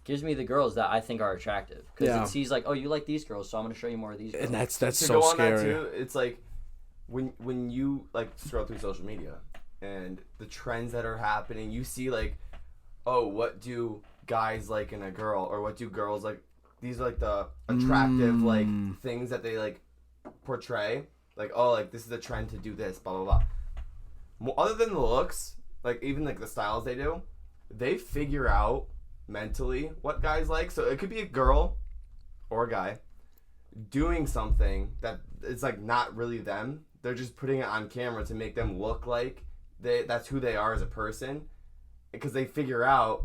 gives me the girls that I think are attractive because it sees like, oh, you like these girls, so I'm gonna show you more of these girls. And that's to so go on scary. that too, it's like when you like scroll through social media and the trends that are happening, you see like, oh, what do guys like in a girl, or what do girls like? These are like the attractive like things that they like portray. Like, oh, like this is a trend to do this, blah blah blah. Other than the looks, like even like the styles they do, they figure out mentally what guys like. So it could be a girl or a guy doing something that is like not really them. They're just putting it on camera to make them look like that's who they are as a person, because they figure out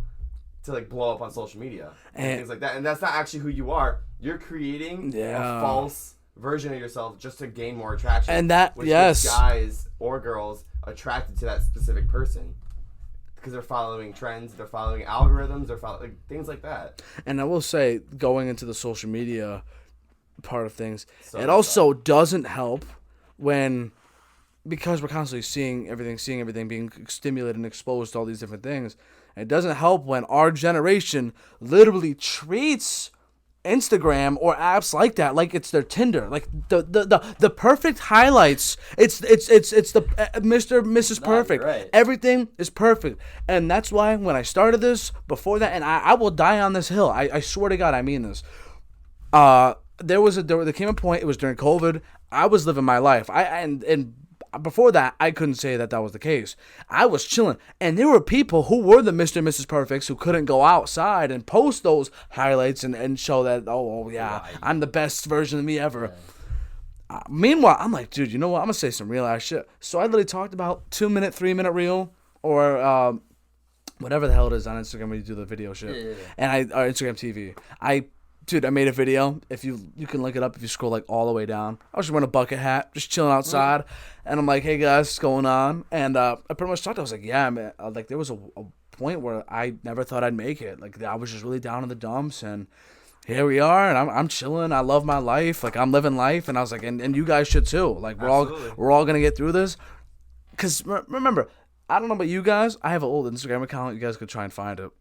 to like blow up on social media and things like that. And that's not actually who you are. You're creating a false version of yourself just to gain more attraction. And that which makes guys or girls attracted to that specific person because they're following trends, they're following algorithms, they're following like, things like that. And I will say, going into the social media part of things, it also doesn't help because we're constantly seeing everything, being stimulated and exposed to all these different things. It doesn't help when our generation literally treats Instagram or apps like that like it's their Tinder, like the perfect highlights. It's the Mr. Mrs. Perfect. Right. Everything is perfect, and that's why when I started this, before that, and I will die on this hill. I swear to God, I mean this. There came a point. It was during COVID. I was living my life. And before that, I couldn't say that was the case. I was chilling, and there were people who were the Mr. and Mrs. Perfects who couldn't go outside and post those highlights and show that, oh yeah, right, I'm the best version of me ever. Yeah. Meanwhile, I'm like, dude, you know what? I'm gonna say some real ass shit. So I literally talked about 2-minute, 3-minute reel, or whatever the hell it is on Instagram when you do the video shit, and or Instagram TV. Dude, I made a video. If you can look it up if you scroll like all the way down. I was just wearing a bucket hat, just chilling outside, and I'm like, "Hey guys, what's going on?" And I pretty much talked. I was like, "Yeah, man." Like there was a point where I never thought I'd make it. Like I was just really down in the dumps, and here we are, and I'm chilling. I love my life. Like I'm living life, and I was like, and you guys should too. Like we're all gonna get through this. Cause remember, I don't know about you guys. I have an old Instagram account. You guys could try and find it.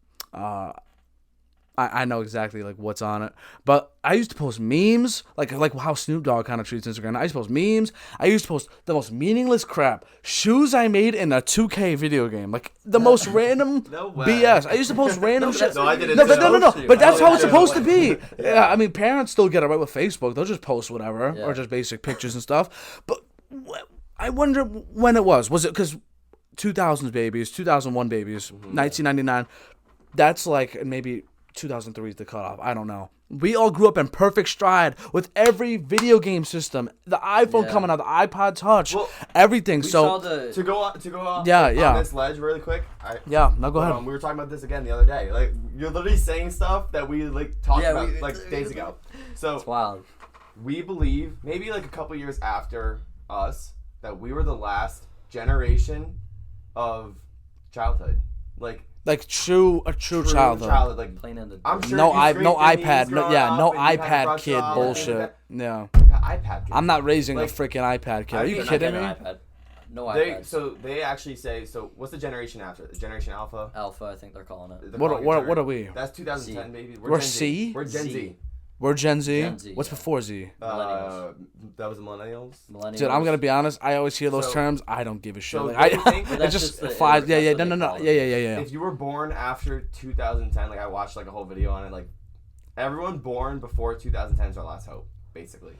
I know exactly like what's on it, but I used to post memes, like how Snoop Dogg kind of treats Instagram. I used to post memes. I used to post the most meaningless crap, shoes I made in a 2K video game, like the most random BS. I used to post random shit. No, I didn't. No. But that's how it's supposed to be. Yeah, I mean, parents still get it right with Facebook. They'll just post whatever or just basic pictures and stuff. But I wonder when it was. Was it because 2000s babies, 2001 babies, 1999? That's like maybe 2003 is the cutoff. I don't know. We all grew up in perfect stride with every video game system, the iPhone coming out, the iPod Touch, everything. So to go on on this ledge really quick. Go ahead. We were talking about this again the other day. Like you're literally saying stuff that we like talked about like days ago. So it's wild. We believe maybe like a couple years after us that we were the last generation of childhood. Like true childhood. Like playing in the I'm sure no iPad, no iPad kid bullshit. No. iPad kid. I'm not raising a freaking iPad kid. Are you kidding me? iPad. No iPad. So they actually say, so what's the generation after? The generation Alpha? Alpha, I think they're calling it. What are we? That's 2010, baby. We're C? We're Gen Z. We're Gen Z. Gen Z, What's yeah. before Z? Millennials. That was millennials. Millennials. Dude, I'm gonna be honest. I always hear those So- terms. I don't give a shit. so Like, do you think- But it that's just just the- flies. Yeah, that's yeah. what No, they no, no. call it. Yeah. If you were born after 2010, like I watched like a whole video on it, like everyone born before 2010 is our last hope, basically.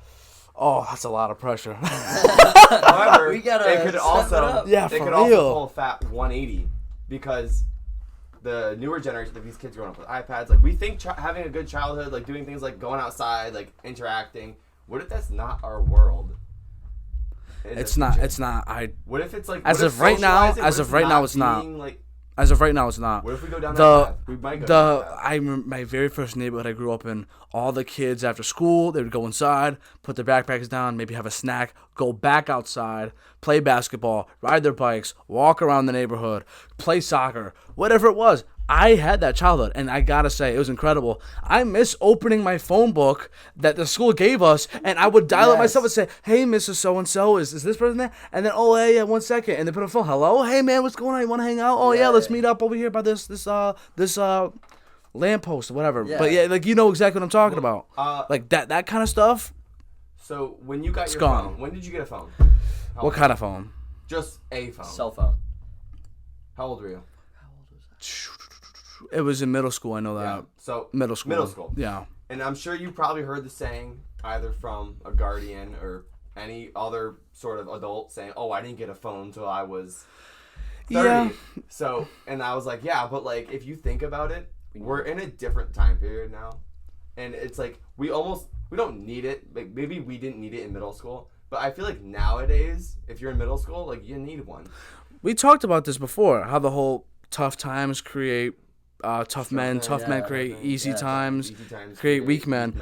Oh, that's a lot of pressure. However, We gotta it could step also it up. Yeah, it for could real. also pull a fat 180 because the newer generation, like these kids growing up with iPads, like we think having a good childhood, like doing things like going outside, like interacting. What if that's not our world? in the It's not. future? It's not. What if it's like As what of if right now- socializing- as what of if right now, it's not. being, like, As of right now, it's not. what if we go down The that path? We might go down that path. I remember my very first neighborhood I grew up in. All the kids after school, they would go inside, put their backpacks down, maybe have a snack, go back outside, play basketball, ride their bikes, walk around the neighborhood, play soccer, whatever it was. I had that childhood, and I gotta say, it was incredible. I miss opening my phone book that the school gave us, and I would dial it myself and say, "Hey, Mrs. So-and-so, is this person there?" And then, "Oh, hey, yeah, 1 second." And they put a phone, "Hello? Hey, man, what's going on? You want to hang out? Oh, yeah, let's meet up over here by this lamppost or whatever." Yeah. But, yeah, like, you know exactly what I'm talking about. Like, that kind of stuff. So when you got your gone. phone, when did you get a phone? What kind of phone? Just a phone. Cell phone. How old were you? It was in middle school, I know that. So Middle school. Middle school. Yeah. And I'm sure you probably heard the saying either from a guardian or any other sort of adult saying, "Oh, I didn't get a phone until I was 30." Yeah. So, and I was like, yeah, but like if you think about it, we're in a different time period now. And it's like we don't need it. Like maybe we didn't need it in middle school, but I feel like nowadays if you're in middle school, like you need one. We talked about this before, how the whole tough times create tough men create easy times, Easy times create weak men.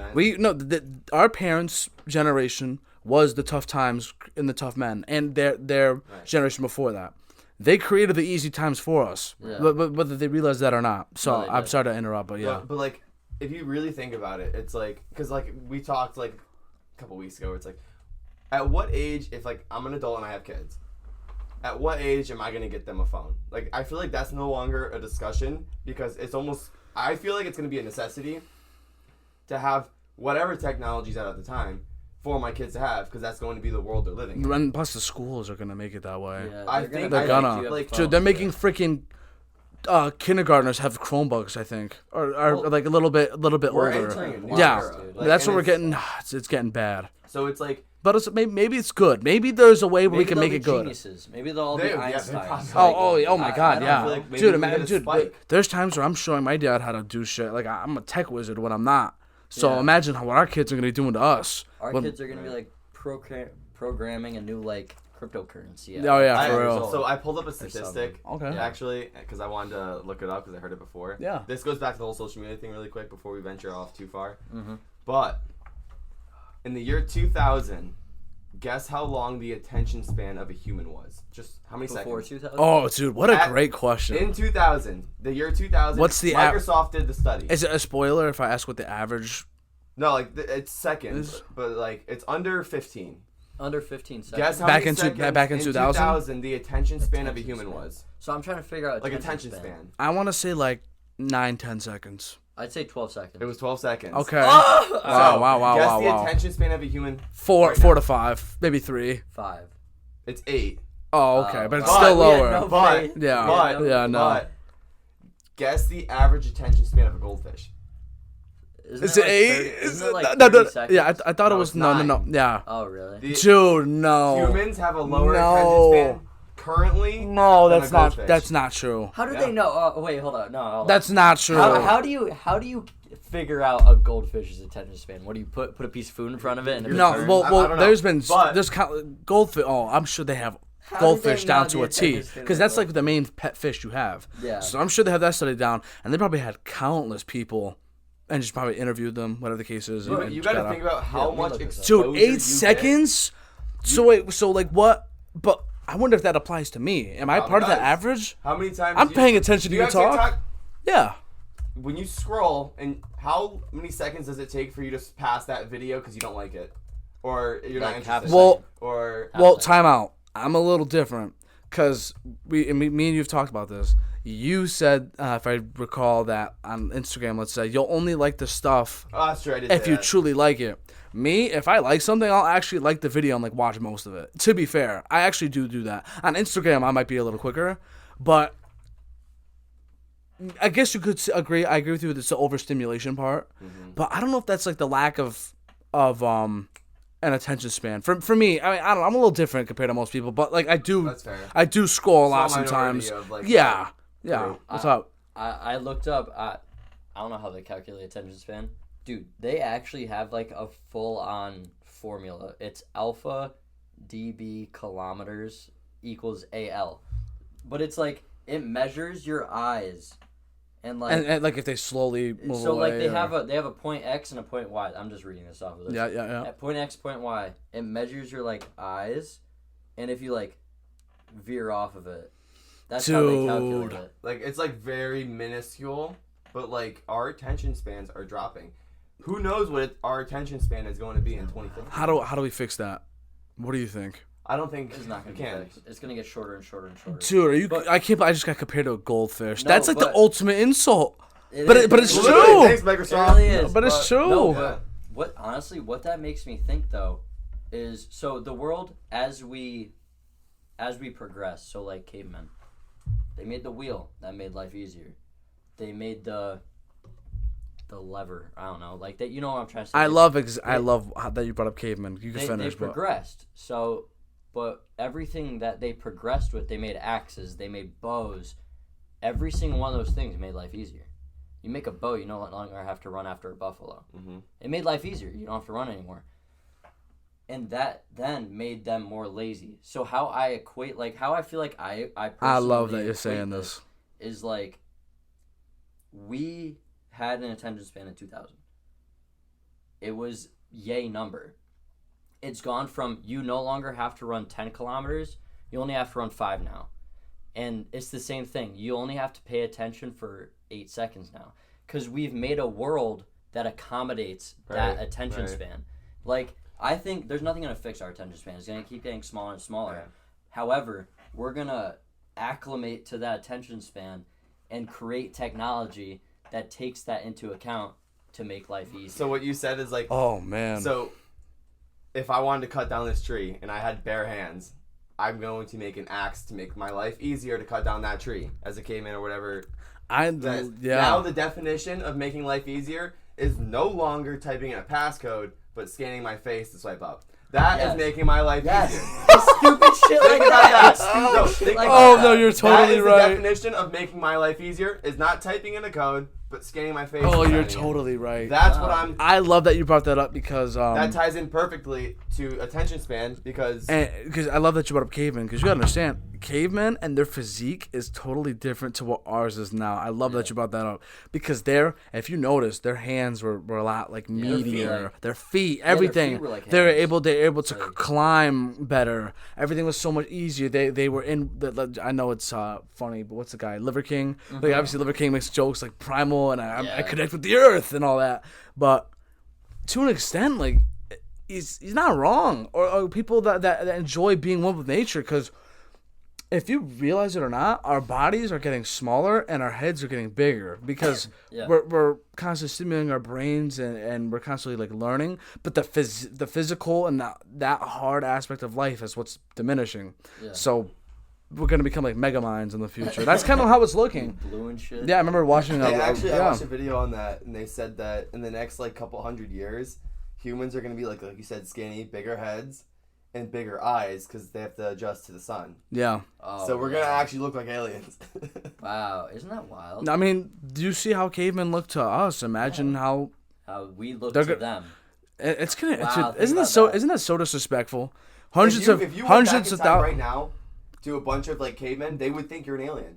Our parents' generation was the tough times and the tough men, and their generation before that. They created the easy times for us, but whether they realize that or not. So No, they I'm did. sorry to interrupt, but yeah. But like if you really think about it, it's like because like we talked like a couple weeks ago, where it's like at what age, if like I'm an adult and I have kids, at what age am I going to get them a phone? Like, I feel like that's no longer a discussion because it's almost, I feel like it's going to be a necessity to have whatever technology's out at the time for my kids to have because that's going to be the world they're living in. And plus the schools are gonna make it that way. Yeah, I they're think They're I gonna. think, like, Dude, they're making freaking kindergartners have Chromebooks, I think, or like a little bit we're older. entering a new Yeah, era. Like, that's and what we're it's- getting. It's getting bad. So it's like, But maybe it's good. Maybe there's a way where we Maybe can they'll make be it good. Geniuses. Maybe they'll all be They- yeah, they Einsteins. probably- Oh my God, I don't yeah, feel like maybe dude, we imagine, get a dude. spike. There's times where I'm showing my dad how to do shit. Like I'm a tech wizard when I'm not. So Yeah. imagine what our kids are gonna be doing to us. Our when- kids are gonna be like programming a new like cryptocurrency. Oh yeah, I, for real. so I pulled up a statistic. Okay. Actually, because I wanted to look it up because I heard it before. Yeah. This goes back to the whole social media thing really quick before we venture off too far. Mm-hmm. But in the year 2000, guess how long the attention span of a human was? Just how many Before seconds? 2000. Oh, dude, what a At- great question. In 2000, the year 2000, What's the Microsoft did the study. Is it a spoiler if I ask what the average? No, like it's seconds, but like it's under 15. Under 15 seconds. Guess how Back many in two- seconds back in 2000? the attention span of a Attention human span. was. So I'm trying to figure out Like attention span. I want to say like 9-10 seconds. I'd say 12 seconds. It was 12 seconds. Okay. Oh! So, Wow, guess wow, the wow. attention span of a human. Four right to now. 5, maybe 3. 5. It's 8. Oh, okay, but it's But still we had lower. no- But Yeah. but Yeah, no. But guess the average attention span of a goldfish. Isn't Is it it like 8? 30 isn't it like No, 30 seconds? yeah, I thought it No, was it's no. 9. Yeah. Oh, really? The Dude, no. humans have a lower No. attention span currently. No, than that's a not. goldfish. That's not true. How do Yeah. they know? Wait, hold on. No, hold on. That's not true. How do you figure out a goldfish's attention span? What do you put a piece of food in front of it and it No, returns? well, I don't know, there's been but- there's goldfish. Oh, I'm sure they have How goldfish did they down know to the a T, attention span because of that's a like the main pet fish you have. Yeah. So I'm sure they have that study down, and they probably had countless people, and just probably interviewed them, whatever the case is. But and you got got to think about how let me much look this up. exposure Dude, you 8 get. seconds. So wait, so like what? But I wonder if that applies to me. Am I Probably part of the does. average? How many times? I'm paying attention to you you have talk. TikTok? Yeah. When you scroll, and how many seconds does it take for you to pass that video because you don't like it, or you're not Like half a interested? Well, or Well, time out. I'm a little different because me and you've talked about this. You said, if I recall that on Instagram, let's say, you'll only like the stuff Oh, that's true. I did if say you that. truly like it. Me, if I like something, I'll actually like the video and like watch most of it. To be fair, I actually do that. On Instagram, I might be a little quicker, but I guess you could agree. I agree with you with the overstimulation part, but I don't know if that's like the lack of an attention span. For me, I mean, I don't know, I'm a little different compared to most people, but like That's fair. I do scroll a lot Small sometimes. minority of, like, Yeah. group. What's up? I looked up. I don't know how they calculate attention span, dude. They actually have like a full on formula. It's alpha dB kilometers equals AL, but it's like it measures your eyes. And like, And like if they slowly move so away. like they have a point X and a point Y. I'm just reading this off of this. Yeah. At point X, point Y, it measures your like eyes, and if you like veer off of it, that's how they calculate it. Like, it's like very minuscule, but like our attention spans are dropping. Who knows what our attention span is going to be in 2050? How do we fix that? What do you think? I don't think It's not we gonna be can. fixed. It's gonna get shorter and shorter and shorter. Dude, are you? But- I can't. I just got compared to a goldfish. No, That's like the but- ultimate insult. It But is- it's Well, true. Thanks, It Microsoft. really is. But it's true. No, Yeah. but what that makes me think though is so the world as we progress. So like cavemen, they made the wheel that made life easier. They made the lever. I don't know, like that. You know what I'm trying to say? I love how that you brought up caveman. You can They finish, but progressed. So, but everything that they progressed with, they made axes, they made bows. Every single one of those things made life easier. You make a bow, you no longer have to run after a buffalo. Mm-hmm. It made life easier. You don't have to run anymore. And that then made them more lazy. So how I equate, like how I feel like I personally I love that you're equate saying this. is like we had an attention span in 2000. It was yay number. It's gone from you no longer have to run 10 kilometers, you only have to run 5 now. And it's the same thing. You only have to pay attention for 8 seconds now. Because we've made a world that accommodates that attention span. Like, I think there's nothing going to fix our attention span. It's going to keep getting smaller and smaller. Right. However, we're going to acclimate to that attention span and create technology that takes that into account to make life easier. So what you said is like, oh man. so if I wanted to cut down this tree and I had bare hands, I'm going to make an axe to make my life easier to cut down that tree as a caveman or whatever. Now the definition of making life easier is no longer typing in a passcode, but scanning my face to swipe up. That is making my life easier. Stupid shit like Think about that. that. No, think Like about Oh that. no, you're totally That is right. the definition of making my life easier is not typing in a code, but scanning my face. Oh, and you're signing in. totally right. That's what I'm. I love that you brought that up because That ties in perfectly to attention span because because I love that you brought up cavemen because you gotta understand cavemen and their physique is totally different to what ours is now. I love that you brought that up because if you notice, their hands were a lot like meatier. Their feet, everything. were like they're hands. able to climb better. Everything was so much easier. They were in. I know it's funny, but what's the guy? Liver King. Like obviously, Liver King makes jokes like primal and I connect with the earth and all that. But to an extent, like he's not wrong. Or people that enjoy being one with nature because. If you realize it or not, our bodies are getting smaller and our heads are getting bigger because we're constantly stimulating our brains and we're constantly like learning. But the physical and that hard aspect of life is what's diminishing. Yeah. So we're gonna become like mega minds in the future. That's kind of how it's looking. Blue and shit. Yeah, I remember watching. I watched a video on that and they said that in the next like couple hundred years, humans are gonna be like you said, skinny, bigger heads. And bigger eyes because they have to adjust to the sun. Yeah. Oh, So we're gonna actually look like aliens. Wow, isn't that wild? I mean, do you see how cavemen look to us? Imagine how we look They're to them. it's gonna. Wow, isn't that think so? about that. Isn't that so disrespectful? If Hundreds you of went back hundreds in of time thousands. right now to a bunch of like cavemen, they would think you're an alien.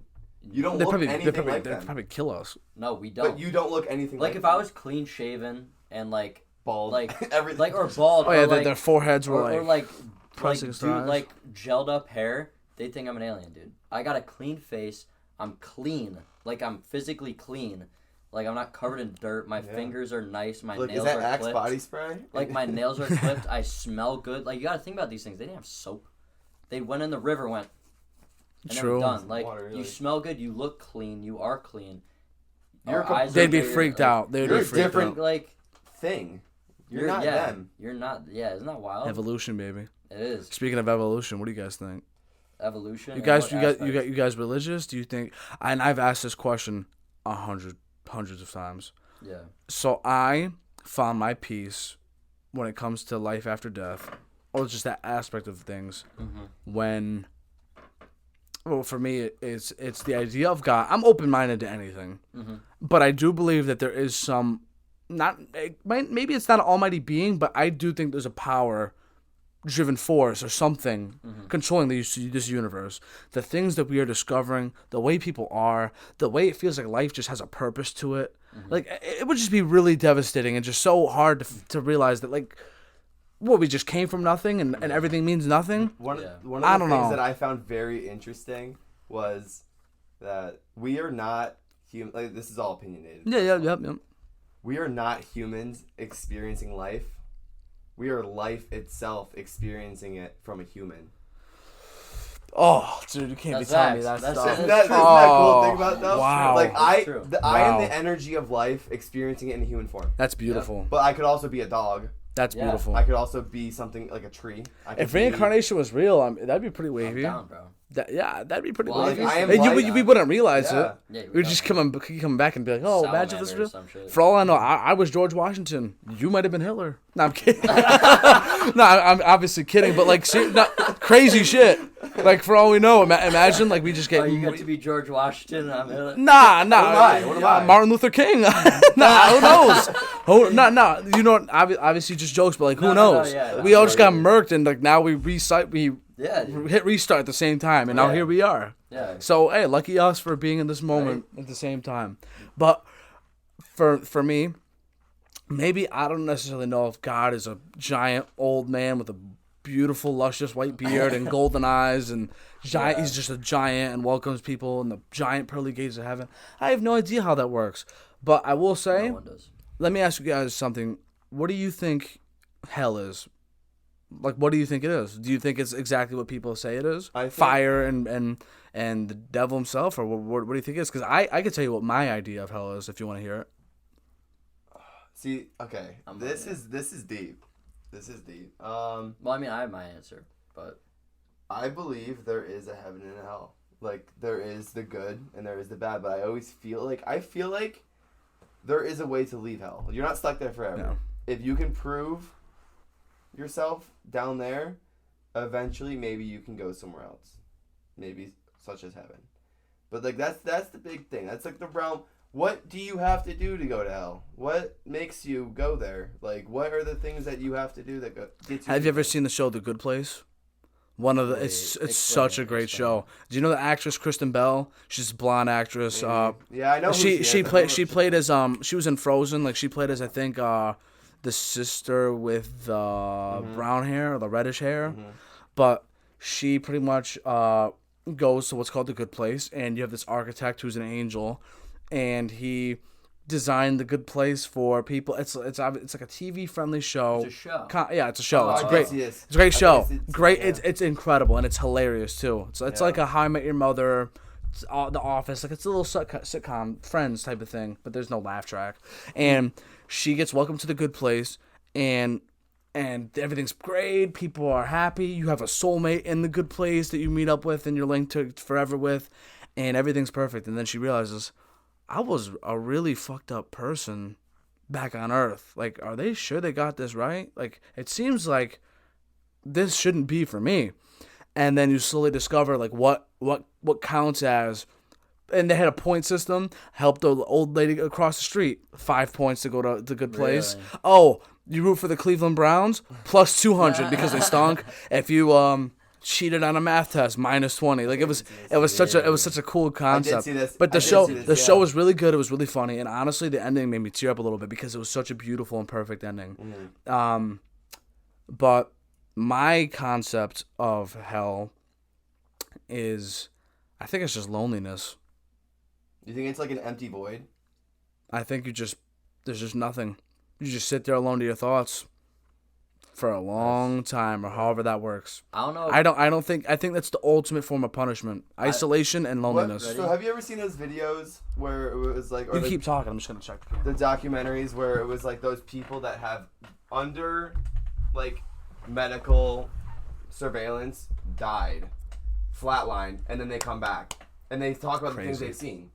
You don't They look probably anything like they'd them. probably kill us. No, we don't. But you don't look anything like like if them. I was clean shaven and like bald, like everything, like or bald. Oh yeah, or like, their foreheads were or like pressing dude, stars. like gelled up hair. They think I'm an alien, dude. I got a clean face. I'm clean. Like I'm physically clean. Like I'm not covered in dirt. My fingers are nice. My Look, nails is that are Axe clipped. body spray? Like my nails are clipped. I smell good. Like you gotta think about these things. They didn't have soap. They went in the river, went. And True. then we're done. Like, Water, really. you smell good, you look clean, you are clean. They'd be freaked out. They'd You're be freaked different. out. Like, Thing. You're not them. You're not. Yeah, isn't that wild? Evolution, baby. It is. Speaking of evolution, what do you guys think? Evolution. You guys religious? Do you think? And I've asked this question hundreds of times. Yeah. So I found my peace when it comes to life after death, or just that aspect of things. When, well, for me, it's the idea of God. I'm open minded to anything, but I do believe that there is some, maybe it's not an almighty being, but I do think there's a power driven force or something controlling this universe. The things that we are discovering, the way people are, the way it feels like life just has a purpose to it. Like, it would just be really devastating and just so hard to realize that, like, what, we just came from nothing and everything means nothing. One of the I don't things know. that I found very interesting was that we are not human. Like, this is all opinionated. Yeah. We are not humans experiencing life. We are life itself experiencing it from a human. Oh, dude, you can't be telling me that stuff. Isn't that cool thing about though? Wow. Like, I am Wow. the energy of life experiencing it in human form. That's beautiful. But I could also be a dog. That's beautiful. I could also be something like a tree. If reincarnation was real, that'd be pretty I'm wavy. down, bro. That'd be pretty Well, wavy. I am And light. we wouldn't realize Yeah. it. Yeah, We'd just come back and be like, oh, imagine if this Salamander or was some shit. For all I know, I was George Washington. You might have been Hitler. No, I'm kidding. No, I'm obviously kidding, but like, crazy shit. Like, for all we know, imagine like we just get. Oh, you get to be George Washington. And I'm Hitler. Nah. What am I? Martin Luther King. Nah, who knows? Nah. You know, obviously just jokes, but like, who knows? Yeah, we all just got murked, and like now we Yeah. hit restart at the same time, and now here we are. Yeah. So hey, lucky us for being in this moment at the same time. But for me, maybe I don't necessarily know if God is a giant old man with a beautiful, luscious white beard and golden eyes, and giant. He's just a giant and welcomes people in the giant pearly gates of heaven. I have no idea how that works, but I will say, No one does. let me ask you guys something. What do you think hell is? Like, what do you think it is? Do you think it's exactly what people say it is? Fire and the devil himself, or what do you think it is? Because I can tell you what my idea of hell is if you want to hear it. See, okay, this is deep. This is deep. Well, I mean, I have my answer, but I believe there is a heaven and a hell. Like, there is the good and there is the bad, but I feel like there is a way to leave hell. You're not stuck there forever. No. If you can prove yourself down there, eventually maybe you can go somewhere else. Maybe such as heaven. But like that's the big thing. That's like the realm. What do you have to do to go to hell? What makes you go there? Like, what are the things that you have to do that gets you? Have you ever seen the show The Good Place? One of the it's such a great show. Do you know the actress Kristen Bell? She's a blonde actress. Yeah, I know. Who She played as she was in Frozen. Like, she played as, I think, the sister with the brown hair or the reddish hair. But she pretty much goes to what's called The Good Place, and you have this architect who's an angel, and he designed The Good Place for people. It's like a TV friendly show. it's a show. It's a show. It's I great. see this. It's a great show. It's Great. yeah. It's incredible, and it's hilarious too. It's like a How I Met Your Mother, The Office. Like, it's a little sitcom, Friends type of thing, but there's no laugh track. And she gets welcomed to The Good Place, and everything's great. People are happy. You have a soulmate in The Good Place that you meet up with and you're linked to forever with, and everything's perfect. And then she realizes, I was a really fucked up person back on Earth. Like, are they sure they got this right? Like, it seems like this shouldn't be for me. And then you slowly discover, like, what counts as. And they had a point system. Helped the old lady across the street. 5 points to go to the Good Place. Really? Oh, you root for the Cleveland Browns? Plus 200 because they stunk. If you cheated on a math test, minus 20. Like, it was such a cool concept. I did see this. But the I did show see this, show was really good. It was really funny, and honestly, the ending made me tear up a little bit because it was such a beautiful and perfect ending. But my concept of hell is, I think it's just loneliness. You think it's like an empty void? I think there's just nothing. You just sit there alone to your thoughts. for a long time, or however that works. I don't know. I think that's the ultimate form of punishment: isolation and loneliness. So have you ever seen those videos where it was like, or You keep talking. I'm just gonna check the camera. the documentaries where it was like those people that have under like medical surveillance died, flatlined, and then they come back and they talk about the things Crazy. they've seen.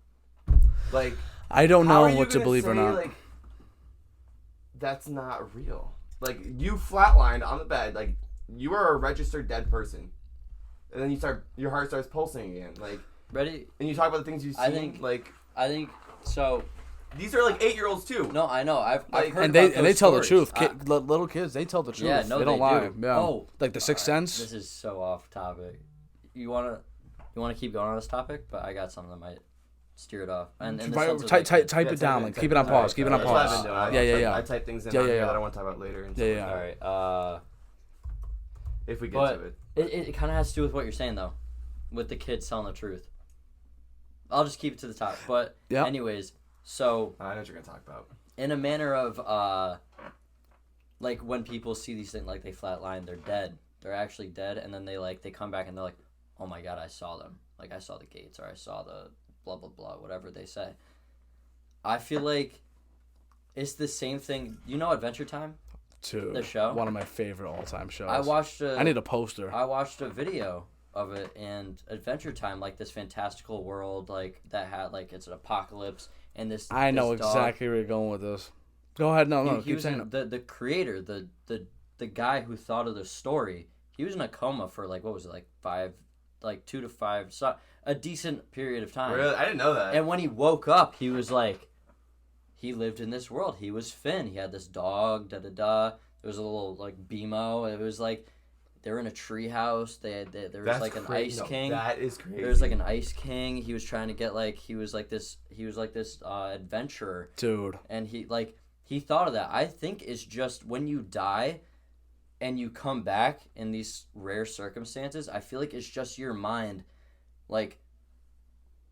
Like, I don't how know are you what to gonna believe or say, not. Like, that's not real. Like, you flatlined on the bed, like you are a registered dead person, and then your heart starts pulsing again. Like, Ready? and you talk about the things you've seen. I think so. These are like 8-year-olds too. No, I know. I've Like, heard And about they those tell the stories. truth. Little kids, they tell the truth. Yeah, no, they don't they lie. do. Yeah. Oh, Like the Sixth Sense. This is so off topic. You wanna keep going on this topic, but I got something that might steer it off. And this sounds like- Type it down. Like keep it on pause. Keep it on That's what I've pause. been doing. Yeah. I type things in Yeah, on yeah, here yeah. that I want to talk about later. And Yeah, stuff yeah. like All right. that, if we get But to it. it kind of has to do with what you're saying though, with the kids telling the truth. I'll just keep it to the top. But Yep. anyways, so I know what you're gonna talk about. in a manner of like when people see these things, like they flatline, they're dead. They're actually dead, and then they come back and they're like, oh my god, I saw them. Like I saw the gates, or I saw the blah blah blah, whatever they say. I feel like it's the same thing. You know, Adventure Time, Dude, the show. one of my favorite all-time shows. I need a poster. I watched a video of it, and Adventure Time, like this fantastical world, like that had like it's an apocalypse, and this. I know this dog, exactly where you're going with this. Go ahead. No, he keep was saying in, it. the creator, the guy who thought of the story. He was in a coma for like what was it, like 2 to 5, so a decent period of time. Really, I didn't know that. And when he woke up, he was like, he lived in this world. He was Finn. He had this dog. There was a little like BMO. It was like they were in a treehouse. There was That's like an crazy. ice king. That is crazy. There was like an ice king. He was trying to get like he was like this adventurer. Dude. And he thought of that. I think it's just when you die and you come back in these rare circumstances, I feel like it's just your mind like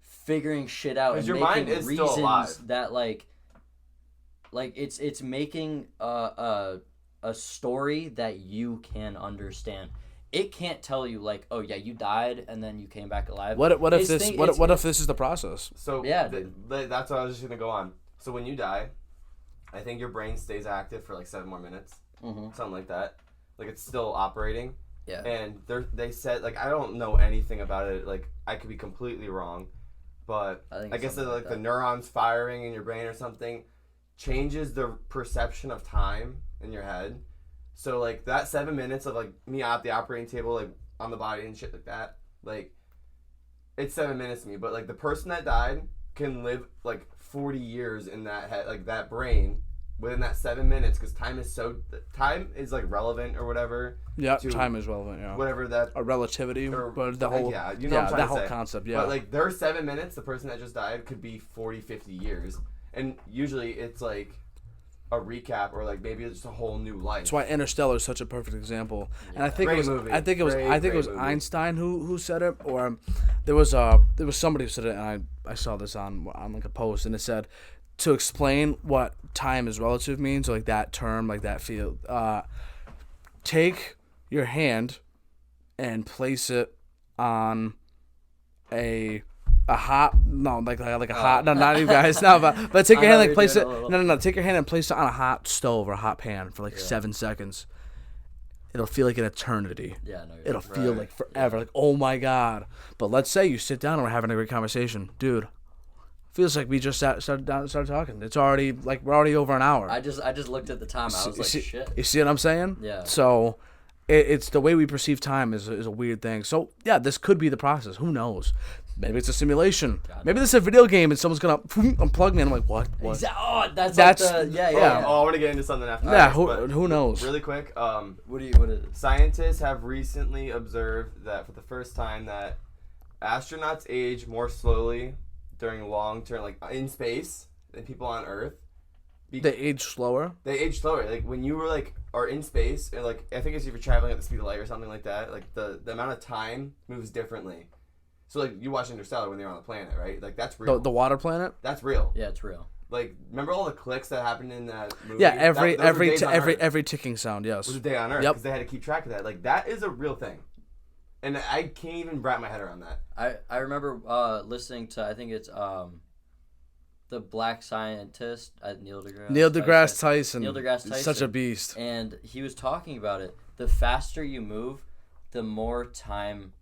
figuring shit out and your making mind is still reasons alive. that like it's making a story that you can understand. It can't tell you like, oh yeah, you died and then you came back alive. What if this is the process? So yeah, that's what I was just gonna go on. So when you die, I think your brain stays active for like 7 more minutes, something like that. Like it's still operating. Yeah. And they said like I don't know anything about it. Like I could be completely wrong, but I guess that like the neurons firing in your brain or something changes the perception of time in your head. So like that 7 minutes of like me at the operating table, like on the body and shit like that, like it's 7 minutes to me. But like the person that died can live like 40 years in that head, like that brain within that 7 minutes, because time is like relevant or whatever. Yeah, time is relevant. Yeah, whatever that or relativity, or, but the whole yeah, you know what I'm trying to whole say. concept. Yeah, But like their 7 minutes, the person that just died could be 40, 50 years, and usually it's like a recap or like maybe it's just a whole new life. that's why Interstellar is such a perfect example. Yeah. And I think Great it was movie. I think it was Movie. Einstein who said it, or there was somebody who said it, and I saw this on like a post, and it said to explain what time is relative means, or like that term, like that field. Take your hand and place it on a hot not you guys but take your hand like place it take your hand and place it on a hot stove or a hot pan for like 7 seconds. It'll feel like an eternity. Yeah, no, it'll feel like forever. Like, oh my god. But let's say you sit down and we're having a great conversation, dude. Feels like we just started talking. It's already like we're already over an hour. I just looked at the time. I was like, shit. You see what I'm saying? Yeah. So it's the way we perceive time is a weird thing. So yeah, this could be the process. Who knows? Maybe it's a simulation. Maybe this is a video game and someone's gonna unplug me and I'm like, what? That's like yeah. Oh, I want to get into something after. Yeah, this, who knows? Really quick, What is it? Scientists have recently observed that for the first time that astronauts age more slowly during long-term, like in space, than people on Earth. They age slower. They age slower. Like when you were like are in space, and like I think it's if you're traveling at the speed of light or something like that. Like the amount of time moves differently. So like you watch Interstellar when they're on the planet, right? Like that's real. The water planet. That's real. Yeah, it's real. Like, remember all the clicks that happened in that movie? Yeah, every ticking sound. Yes. was a day on Earth Yep. because they had to keep track of that. Like, that is a real thing, and I can't even wrap my head around that. I remember listening to, I think it's the black scientist, Neil deGrasse Tyson. Neil deGrasse Tyson. Such a beast. And he was talking about it. The faster you move, the more time,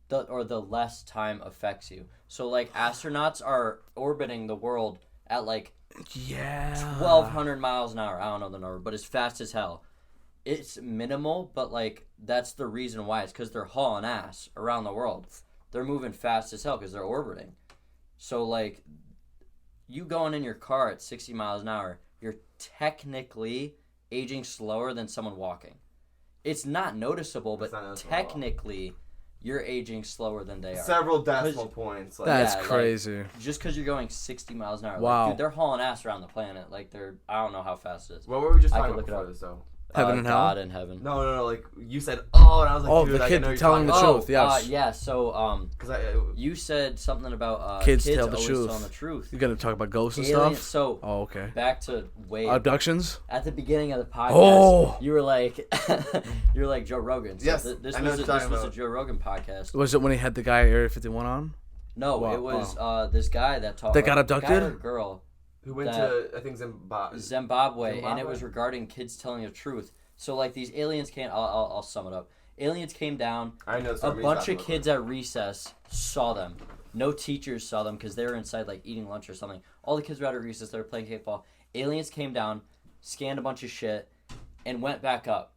the less time affects you. So, like, astronauts are orbiting the world at, like, 1,200 miles an hour. I don't know the number, but it's fast as hell. It's minimal, but, like, that's the reason why. It's because they're hauling ass around the world. They're moving fast as hell because they're orbiting. So, like, you going in your car at 60 miles an hour, you're technically aging slower than someone walking. It's not noticeable, but technically you're aging slower than they are. Several decimal points. Like, that's crazy. Like, just because you're going 60 miles an hour. Wow. Like, dude, they're hauling ass around the planet. Like, I don't know how fast it is. What were we just talking about before this, though? Heaven and hell? God and heaven. No. Like, you said, oh, and I was like, dude, the like, kid I know you're telling talking the about. truth, yes. Yeah, so, Because you said something about kids tell the always truth. telling the truth. You're going to talk about ghosts and Aliens, stuff? So, okay. back to Abductions? at the beginning of the podcast, you were like, Joe Rogan. So yes, this was a Joe Rogan podcast. Was it when he had the guy at Area 51 on? No, it was this guy that talked. That got abducted? Guy or girl who went to, I think, Zimbabwe, and it was regarding kids telling the truth. So, like, these aliens came. I'll sum it up. Aliens came down. I know. A bunch of kids at recess saw them. No teachers saw them because they were inside, like, eating lunch or something. All the kids were out at recess. They were playing kickball. Aliens came down, scanned a bunch of shit, and went back up.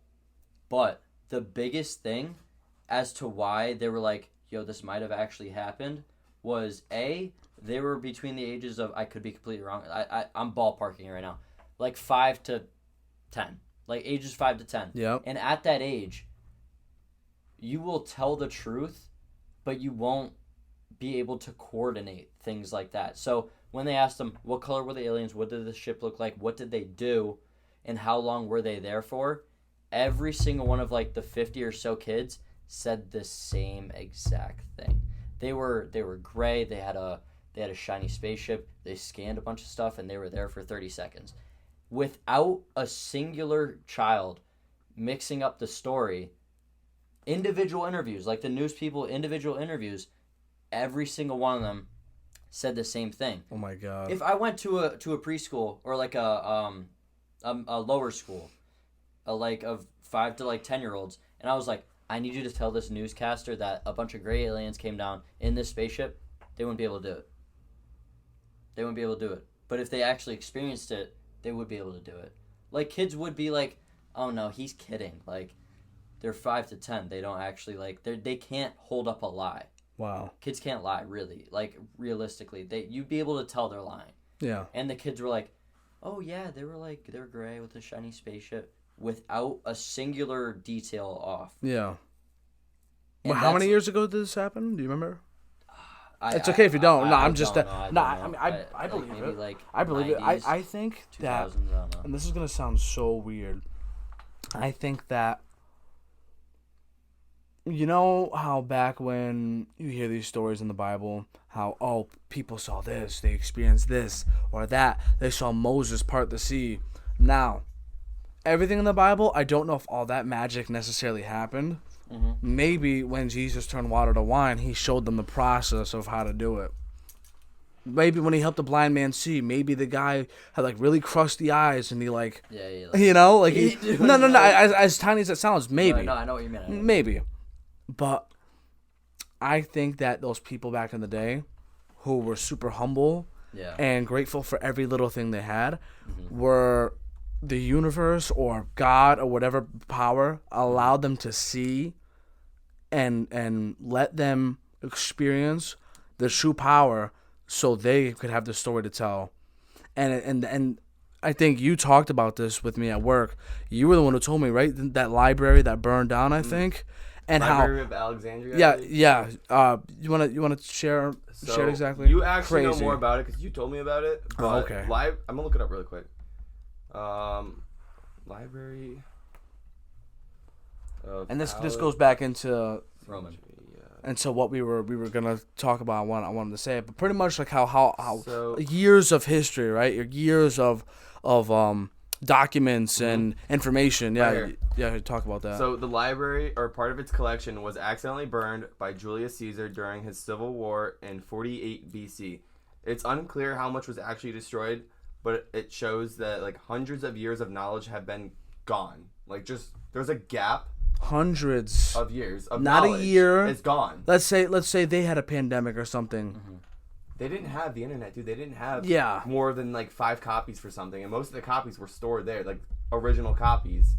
But the biggest thing as to why they were like, yo, this might have actually happened was, A, they were between the ages of, I could be completely wrong, I'm ballparking right now, like 5 to 10. Like, ages 5 to 10. Yep. And at that age, you will tell the truth, but you won't be able to coordinate things like that. So when they asked them, what color were the aliens? What did the ship look like? What did they do? And how long were they there for? Every single one of, like, the 50 or so kids said the same exact thing. They were gray. They had a shiny spaceship. They scanned a bunch of stuff, and they were there for 30 seconds. Without a singular child mixing up the story, individual interviews, like the news people, individual interviews, every single one of them said the same thing. Oh my God! If I went to a preschool or like a lower school, like of 5 to like 10-year-olds, and I was like, I need you to tell this newscaster that a bunch of gray aliens came down in this spaceship, they wouldn't be able to do it. They wouldn't be able to do it. But if they actually experienced it, they would be able to do it. Like, kids would be like, oh no, he's kidding. Like, they're 5 to 10. They don't actually, like, they can't hold up a lie. Wow. Kids can't lie, really. Like, realistically. You'd be able to tell they're lying. Yeah. And the kids were like, oh yeah, they were gray with a shiny spaceship without a singular detail off. Yeah. And well, how many years ago did this happen? Do you remember? It's I okay if you don't. I believe maybe it. Like I believe 90s, it. I think that, 2000s, I don't know. and this is gonna sound so weird. I think that, you know how back when you hear these stories in the Bible, how people saw this, they experienced this or that, they saw Moses part the sea. Now, everything in the Bible, I don't know if all that magic necessarily happened. Mm-hmm. Maybe when Jesus turned water to wine, he showed them the process of how to do it. Maybe when he helped the blind man see, maybe the guy had like really crusty eyes and he like, you know, like no. As tiny as it sounds, maybe. No, I know what you mean. Maybe, but I think that those people back in the day, who were super humble, and grateful for every little thing they had, were the universe or God or whatever power allowed them to see and let them experience the true power so they could have the story to tell. And I think you talked about this with me at work. You were the one who told me, right? That library that burned down, I think. And Library of Alexandria. Yeah. You wanna share it exactly? You actually know more about it because you told me about it. But okay. I'm gonna look it up really quick. Library. And this goes back into Roman. into what we were gonna talk about. I wanted to say it, but pretty much like how So- years of history, right? Your years of documents and information. Yeah, Right yeah. Talk about that. So the library, or part of its collection, was accidentally burned by Julius Caesar during his civil war in 48 BC. It's unclear how much was actually destroyed, but it shows that like hundreds of years of knowledge have been gone. Like just there's a gap Hundreds of years of Not a knowledge. year. It's gone. Let's say they had a pandemic or something. They didn't have the internet, dude. They didn't have Yeah. more than like 5 copies for something, and most of the copies were stored there, like original copies,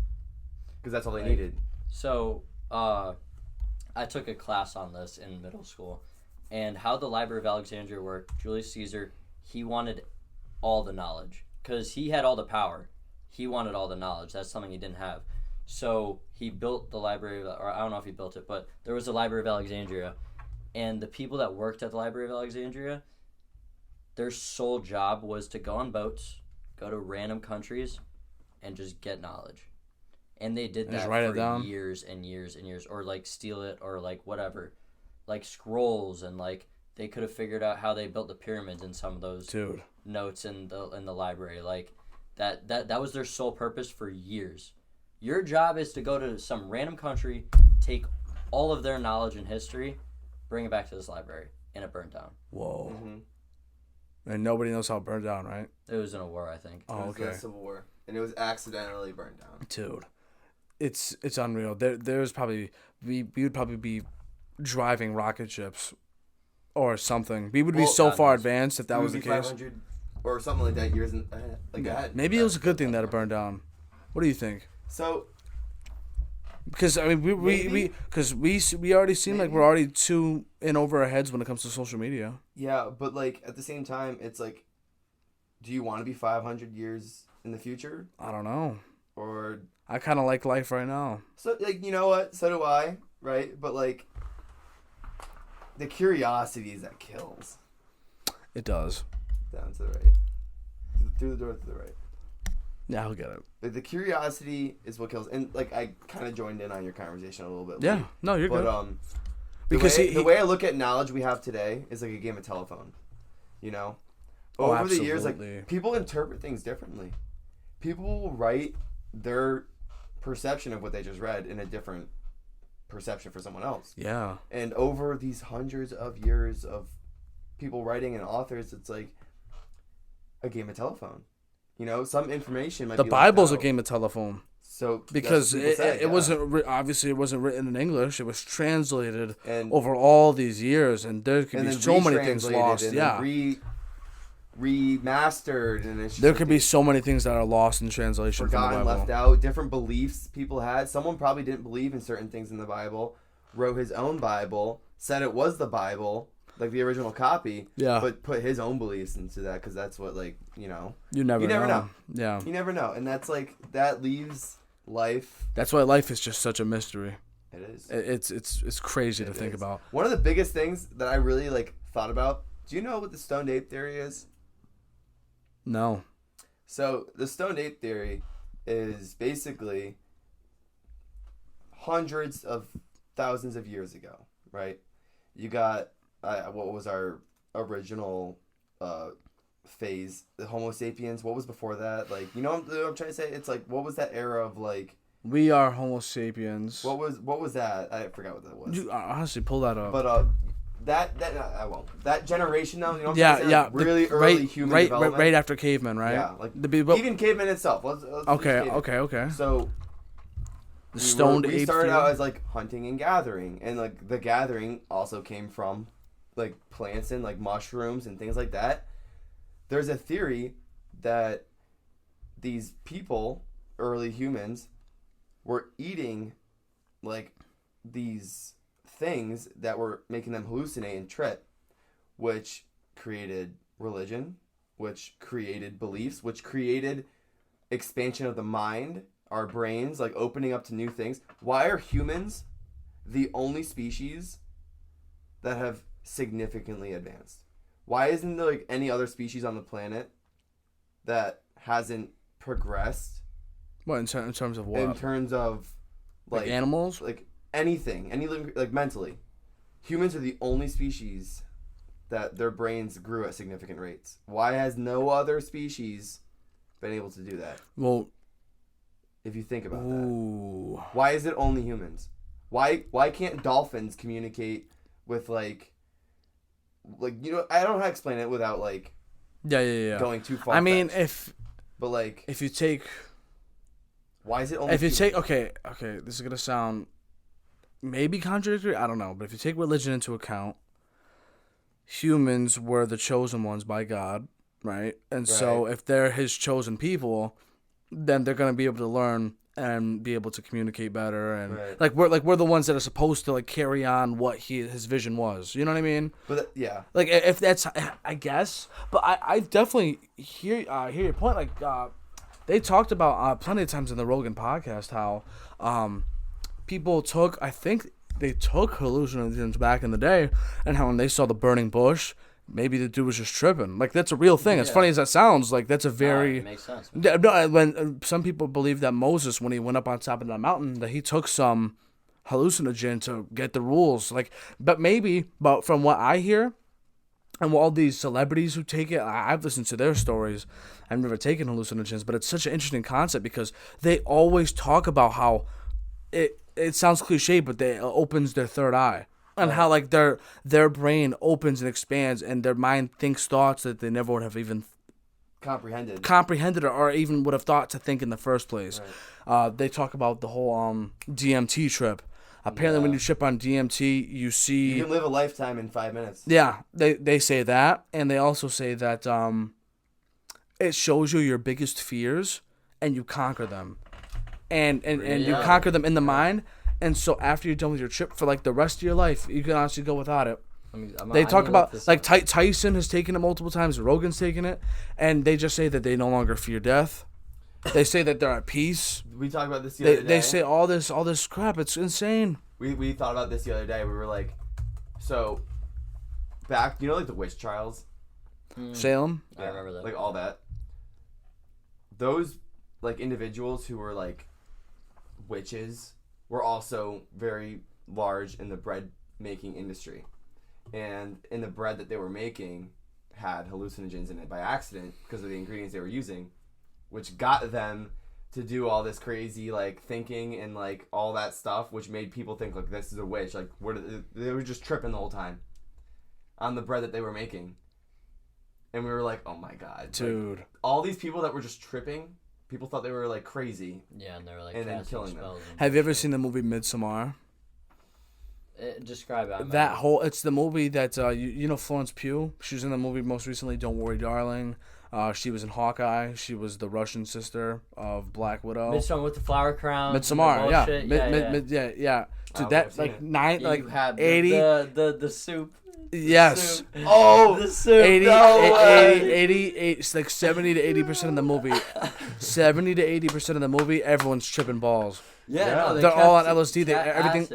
because that's all they needed. So, I took a class on this in middle school, and how the Library of Alexandria worked. Julius Caesar, he wanted all the knowledge because he had all the power. He wanted all the knowledge. That's something he didn't have. So he built the library, or I don't know if he built it, but there was a Library of Alexandria, and the people that worked at the Library of Alexandria, their sole job was to go on boats, go to random countries, and just get knowledge. And they did Just that write it for down? years and years and years, or like steal it, or like whatever, like scrolls, and like they could have figured out how they built the pyramids in some of those Dude. notes in the library. Like that was their sole purpose for years. Your job is to go to some random country, take all of their knowledge and history, bring it back to this library, and it burned down. Whoa. Mm-hmm. And nobody knows how it burned down, right? It was in a war, I think. Oh, It was okay. the Civil War, and it was accidentally burned down. Dude, it's unreal. There's probably we would probably be driving rocket ships or something. We would be Well, so God far knows. advanced if that It was would the be case. 500 or something like that years ahead. Maybe it was a good thing that it burned down. What do you think? So Because I mean, we already seem like Maybe. we're already too in over our heads when it comes to social media. yeah, but like at the same time, it's like, do you want to be 500 years in the future, I don't know. or I kind of like life right now. so like you know what? So do I, right? But like, the curiosity is that kills. It does. Down to the right, through the door to the right. Yeah, I'll get it. Like, the curiosity is what kills, and like I kind of joined in on your conversation a little bit. Yeah. late. No, you're But good. because Because the way I look at knowledge we have today is like a game of telephone, you know. Oh, Over the years, absolutely. like people interpret things differently. People will write their perception of what they just read in a different perception for someone else. Yeah. And over these hundreds of years of people writing and authors, it's like a game of telephone. You know, some information might The be Bible's a left out. game of telephone. So that's Because what people say, it yeah. wasn't obviously it wasn't written in English. It was translated And over all these years, and there could and be then so many things retranslated lost. and Yeah, then remastered, and it's just there like could be these so many things that are lost in translation from the forgotten, Bible. left out, different beliefs people had. Someone probably didn't believe in certain things in the Bible, wrote his own Bible, said it was the Bible, like the original copy, Yeah, but put his own beliefs into that because that's what, like, you know, you never never know. know. Yeah, you never know, and that's like that leaves life. that's why life is just such a mystery. It is. It's crazy to It think is. about. One of the biggest things that I really like thought about. Do you know what the stoned ape theory is? No, So the stoned ape theory is basically hundreds of thousands of years ago, right? You got what was our original phase, the Homo sapiens. What was before that? Like, you know what I'm trying to say? It's like, what was that era of like? we are Homo sapiens. What was that? I forgot what that was. You honestly pull that up. But that I won't. That generation now, you know what I'm yeah, saying? yeah, Like, really the- early right, human right, development. right after cavemen, right? Yeah, like but, even caveman itself. Let's use okay, caveman. okay. So The stoned we ape started theory? out as like hunting and gathering, and like the gathering also came from like plants and like mushrooms and things like that. There's a theory that these people, early humans, were eating like these things that were making them hallucinate and trip, which created religion, which created beliefs, which created expansion of the mind, our brains, like opening up to new things. Why are humans the only species that have significantly advanced? Why isn't there like any other species on the planet that hasn't progressed What in terms of what? in terms of like animals? like anything, like mentally? humans are the only species that their brains grew at significant rates. Why has no other species been able to do that? Well, if you think about ooh. that. Why is it only humans? Why can't dolphins communicate with like you know, I don't know how to explain it without like going too far. I mean, if you take why is it only if you humans? take okay, this is gonna sound maybe contradictory, I don't know, but if you take religion into account, humans were the chosen ones by God, right? And so if they're his chosen people, then they're gonna be able to learn and be able to communicate better, and we're the ones that are supposed to like carry on what his vision was. You know what I mean? But like if that's, I guess. But I definitely hear your point. Like they talked about plenty of times in the Rogan podcast how people took, I think they took hallucinogens back in the day, and how when they saw the burning bush, maybe the dude was just tripping. Like, that's a real thing. As funny as that sounds, like, that's a very... it makes sense. When some people believe that Moses, when he went up on top of that mountain, that he took some hallucinogen to get the rules. Like, but from what I hear, and all these celebrities who take it, I've listened to their stories. I've never taken hallucinogens, but it's such an interesting concept because they always talk about how it sounds cliche, but it opens their third eye. And how like their brain opens and expands, and their mind thinks thoughts that they never would have even comprehended or even would have thought to think in the first place. Right. They talk about the whole DMT trip. Apparently, when you trip on DMT, you can live a lifetime in 5 minutes. Yeah, they say that, and they also say that it shows you your biggest fears, and you conquer them, and you conquer them in the mind. And so after you're done with your trip for like the rest of your life, you can honestly go without it. They talk about like Tyson has taken it multiple times, Rogan's taken it, and they just say that they no longer fear death. They say that they're at peace. We talked about this the other day. They say all this crap. It's insane. We thought about this the other day. We were like, so back, you know, like the witch trials, Salem. I remember that. Like all that. Those like individuals who were like witches were also very large in the bread making industry, and in the bread that they were making had hallucinogens in it by accident because of the ingredients they were using, which got them to do all this crazy like thinking and like all that stuff, which made people think like this is a witch. Like they were just tripping the whole time on the bread that they were making, and we were like, oh my god, dude! Like, all these people that were just tripping. People thought they were like crazy. Yeah, and they were like and then killing them. Have you ever seen the movie Midsommar? Describe it. It's the movie that you know Florence Pugh. She was in the movie most recently. Don't Worry, Darling. She was in Hawkeye. She was the Russian sister of Black Widow. Midsommar with the flower crown. Midsommar, yeah. Dude, that like nine, like you have 80. The soup. Yes. The soup. Oh, the soup. 80, it's like 70 to 80% of the movie. 70 to 80% of the movie, everyone's tripping balls. Yeah. No, they're all on LSD.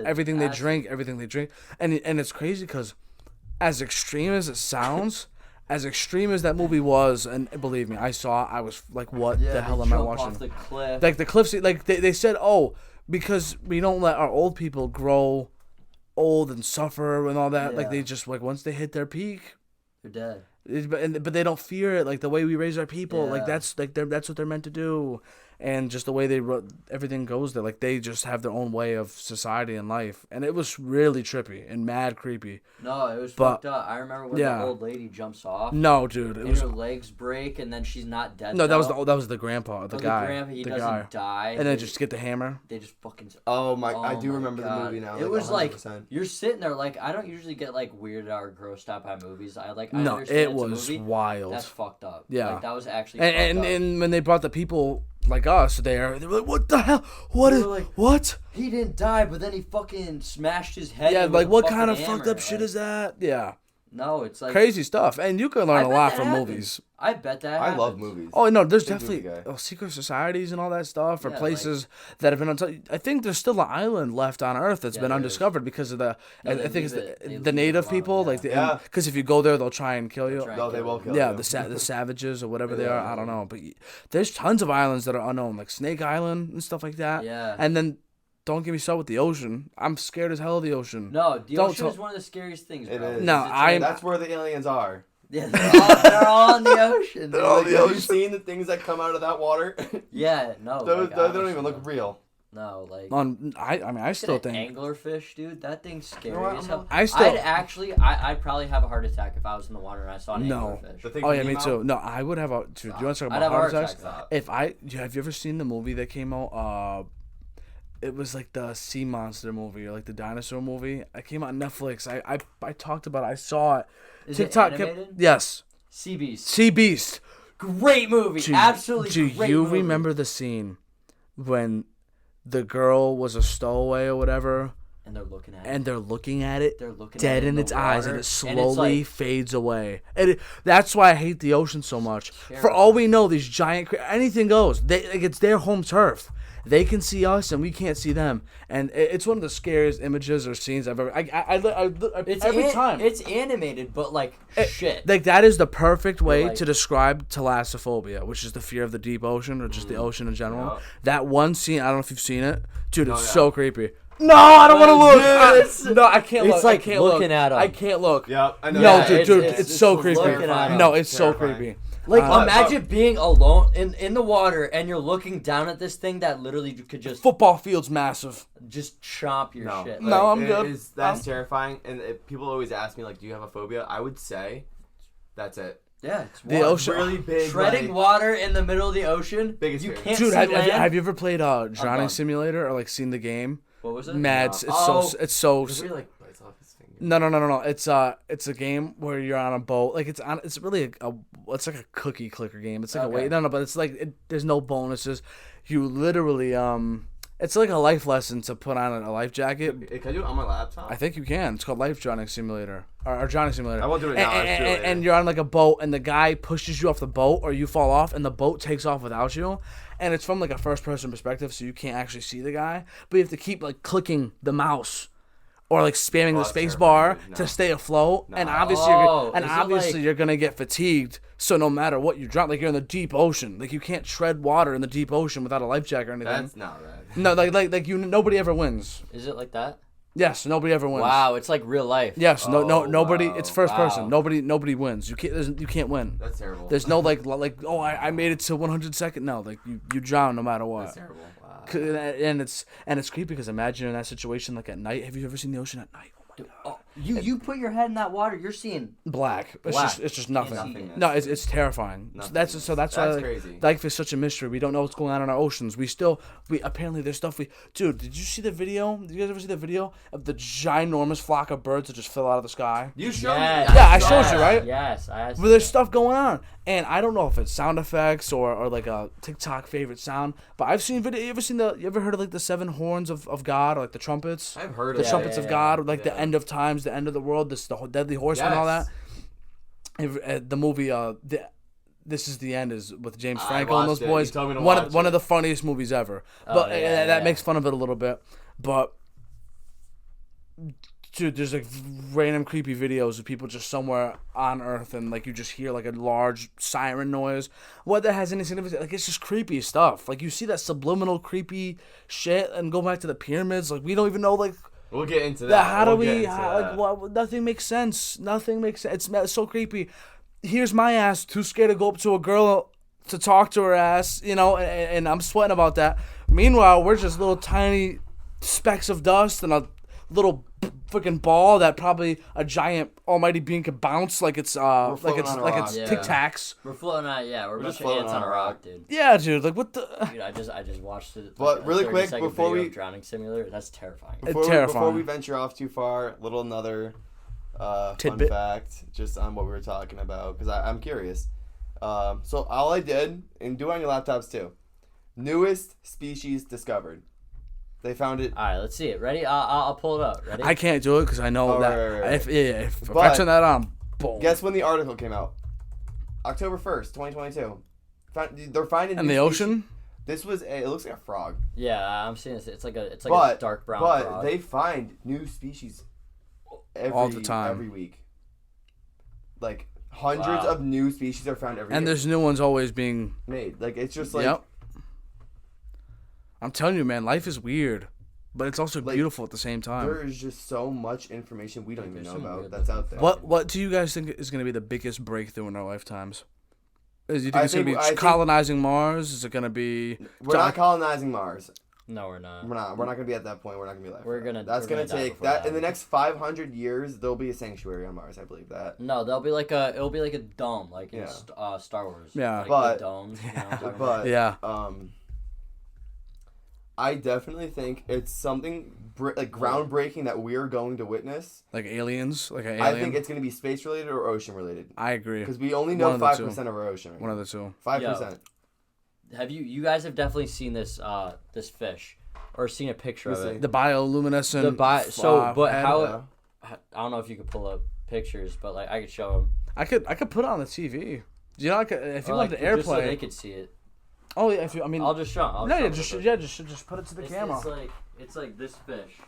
Everything they drink, and it's crazy because, as extreme as it sounds, as extreme as that movie was, and believe me, I was like, what the hell am I watching? Off the cliff. Like the cliffs, like they said, because we don't let our old people grow old and suffer and all that. Like they just like once they hit their peak, they're dead. But they don't fear it like the way we raise our people. Like that's what they're meant to do, and just the way everything goes there. Like they just have their own way of society and life, and it was really trippy and mad creepy. No, it was fucked up. I remember when the old lady jumps off. No, dude, her legs break and then she's not dead. No, that was the grandpa, the guy. The grandpa, he doesn't die. And then just get the hammer. They just fucking. I do remember the movie now. It was 100%. like you're sitting there like I don't usually get like weirded out or grossed out by movies. I No, understand it it's a was movie. wild. That's fucked up. Yeah, like, that was actually. And when they brought the people like us there, they were like, "What the hell? What? He didn't die, but then he fucking smashed his head. Yeah, in like with what a kind of hammer, fucked up shit is that? Yeah. No, it's like crazy stuff, and you can learn a lot from happens. movies. I bet that. I happens. love movies. Oh no, there's definitely secret societies and all that stuff, or places that have been. I think there's still an island left on Earth that's been undiscovered because of the. I think it's the native people, because if you go there, they'll try and kill you. No, they will kill you. Yeah, the savages or whatever they are. I don't know, but there's tons of islands that are unknown, like Snake Island and stuff like that. Yeah, and then don't get me started with the ocean. I'm scared as hell of the ocean. No, the Don't ocean talk- is one of the scariest things, It bro. is. No, That's where the aliens are. Yeah, they're all in the ocean. They're all in the ocean. Have you seen the things that come out of that water? Yeah, no. Those, like, they don't even honestly, look real. No, like. I mean, I still Look at think. an anglerfish, dude. That thing's scary You know what, as hell. I'd probably have a heart attack if I was in the water and I saw an No. anglerfish. The thing Oh yeah, came me out? too. No, I would have a. Dude, do you want to talk I'd about have a heart heart attacks? attack. Have you ever seen the movie that came out? It was like the sea monster movie or like the dinosaur movie. It came out on Netflix. I talked about it. I saw it. Is TikTok it animated? Yes. Sea Beast. Sea Beast. Great movie. Absolutely Do great you movie. remember the scene when the girl was a stowaway or whatever, And they're looking at it. and they're looking at it, They're looking dead at it in the its eyes, and water, it slowly like, fades away. And that's why I hate the ocean so much. For all we know, these giant anything goes. It's their home turf. They can see us, and we can't see them. And it's one of the scariest images or scenes I've ever. Every time. It's animated, but like shit. Like that is the perfect way like- to describe thalassophobia, which is the fear of the deep ocean or just the ocean in general. Yeah. That one scene, I don't know if you've seen it, dude. It's yeah. so creepy. No, I don't want to look. Dude, No, I can't look. it's like I can't looking look. at 'em. I can't look. Yep, I know. No, that. dude, it's it's so creepy. looking at 'em. No, it's so Terrifying. creepy. Like Uh, imagine being alone in the water and you're looking down at this thing that literally could just Football field's massive. chomp your No, shit. No, I'm it good. is- that's terrifying. And people always ask me, like, do you have a phobia? I would say that's it. Yeah, it's The water. ocean- Really big. Treading like, water in the middle of the ocean. Biggest You fear. can't Dude, see have land. you ever played Drowning done. Simulator or like seen the game? What was it? Mad, No. it's so. It really, like, bites off his finger. No. It's a game where you're on a boat. Like it's really it's like a cookie clicker game. It's like a Okay. wait. No, but it's like there's no bonuses. You literally it's like a life lesson to put on a life jacket. Can I do it on my laptop? I think you can. It's called Life Drowning Simulator or Drowning Simulator. I won't do it now. I'll do it later. And you're on like a boat, and the guy pushes you off the boat, or you fall off, and the boat takes off without you. And it's from like a first person perspective, so you can't actually see the guy, but you have to keep like clicking the mouse or like spamming the that's space bar terrifying. No. to stay afloat. And No. obviously, Oh, is it obviously like- you're gonna get fatigued. So no matter what you drop, like you're in the deep ocean, like you can't tread water in the deep ocean without a life jacket or anything. That's not right. No, like you. Nobody ever wins. Is it like that? Yes, nobody ever wins. Wow, it's like real life. Yes, nobody. wow. It's first person. Wow. Nobody wins. You can't win. That's terrible. There's no like oh I made it to 100 seconds. No, like you drown no matter what. That's terrible. Wow. And it's creepy because imagine in that situation like at night. Have you ever seen the ocean at night? Oh my god. Oh, you put your head in that water, you're seeing Black. Black. It's just nothing. Nothingness. No, it's terrifying. So that's why That's like, crazy. life is such a mystery. We don't know what's going on in our oceans. We apparently there's stuff dude. Did you see the video? Did you guys ever see the video of the ginormous flock of birds that just fell out of the sky? You showed Yes. me. Yeah, I showed you, right? Yes, I asked But there's stuff going on, and I don't know if it's sound effects or like a TikTok favorite sound. But I've seen video. You ever heard of like the 7 horns of God or like the trumpets? I've heard The of trumpets it. of God, or like the Yeah. end of times, the end of the world, the deadly horseman, and all that. Yes. The movie, This Is the End is with James I Franco and those watched it. boys. You told me to One watch of it. the funniest movies ever. But that makes fun of it a little bit. But dude, there's like random creepy videos of people just somewhere on Earth, and like you just hear like a large siren noise. What that has any significance? Like it's just creepy stuff. Like you see that subliminal creepy shit, and go back to the pyramids. Like we don't even know like. We'll get into that. How do We'll get we? into that. What? Nothing makes sense. Nothing makes sense. It's so creepy. Here's my ass too scared to go up to a girl to talk to her ass, and I'm sweating about that. Meanwhile, we're just little tiny specks of dust and a little freaking ball that probably a giant almighty being could bounce like it's floating on a rock. it's Yeah. Tic Tacs. We're floating on, we're a bunch just of floating ants on on a a rock. rock, dude. Yeah, dude. Like what the? Dude, I just watched it. But a really quick, 30-second before video we- of Drowning Simulator, that's terrifying. It's terrifying. Before we venture off too far, another fun Tidbit. fact just on what we were talking about, because I'm curious. So all I did, and do it on your laptops too, newest species discovered. They found it. All right, let's see it. Ready? I'll pull it up. Ready? I can't do it because I know Oh, that right. if I But- turn that on, boom. Guess when the article came out? October 1st, 2022. They're finding in new the species. ocean. This was it looks like a frog. Yeah, I'm seeing this. It's like a But dark brown But frog. they find new species All the time. every week. Like hundreds Wow. of new species are found every And year. there's new ones always being. Made. Like it's just like Yep. I'm telling you, man, life is weird. but it's also beautiful at the same time. There is just so much information we don't even know about that's weird out there. What do you guys think is going to be the biggest breakthrough in our lifetimes? Do you think it's going to I be colonizing Mars? Is it going to be... We're not colonizing Mars. No, we're not. We're not going to be at that point. We're not going to be alive. We're gonna. That's going to take that in the next 500 years. There'll be a sanctuary on Mars. I believe that. No, it'll be like a dome, like in Star Wars. Yeah, like but the domes. You know, but yeah. I definitely think it's something like groundbreaking that we're going to witness. Like aliens, like an alien. I think it's going to be space related or ocean related. I agree. Because we only know 5% of our ocean. Right? One of the two. 5%. Have you guys have definitely seen this this fish or seen a picture of it? The bioluminescent. I don't know if you could pull up pictures, but like I could show them. I could put it on the TV. Do you know, if you or want like, the airplay, just so they could see it. Oh yeah, I'll just show. Just put it to the camera. It's like this fish.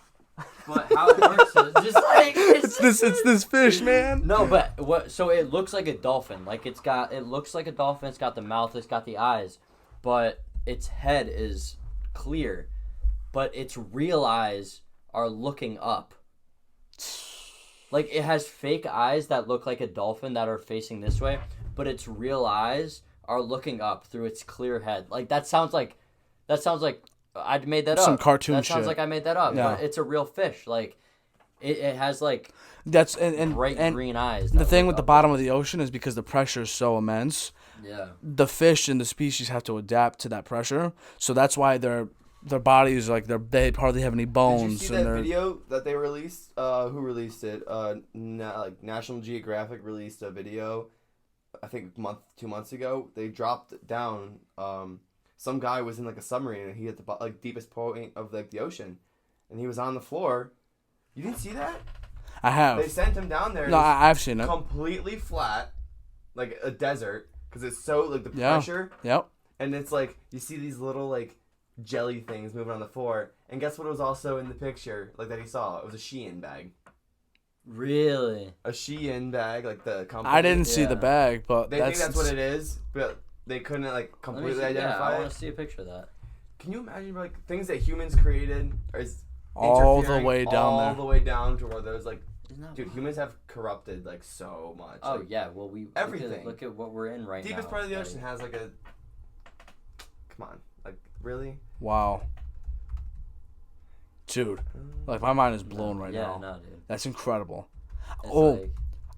But how it works is just like it's this fish, man. No, but what? So it looks like a dolphin. Like it looks like a dolphin. It's got the mouth. It's got the eyes, but its head is clear, but its real eyes are looking up. Like it has fake eyes that look like a dolphin that are facing this way, but its real eyes are looking up through its clear head. Like that sounds like I made that up. Some cartoon shit. That sounds like I made that up. Yeah. But it's a real fish. Like it has like that's and bright green eyes. The thing with the bottom of the ocean is because the pressure is so immense. Yeah. The fish and the species have to adapt to that pressure, so that's why their bodies they hardly have any bones. Did you see that video that they released? Who released it? Like National Geographic released a video. I think 2 months ago. They dropped down. Some guy was in like a submarine and he hit the deepest point of like the ocean, and he was on the floor. You didn't see that? I have. They sent him down there. No, I've seen it. Completely flat, like a desert, because it's so like the pressure. Yep. And it's like you see these little like jelly things moving on the floor. And guess what was also in the picture like that he saw? It was a Shein bag. Really? A Shein bag, like the company. I didn't see the bag, but they think that's what it is, but they couldn't like completely identify I it. want to see a picture of that. Can you imagine like things that humans created is all the way down all there. the way down to where there's like, dude, humans have corrupted like so much. Oh like, yeah, well everything. Look at what we're in right now. Deepest part of the ocean has like a. Come on, like really? Wow. Dude, like my mind is blown right now. Yeah, no, dude. That's incredible. It's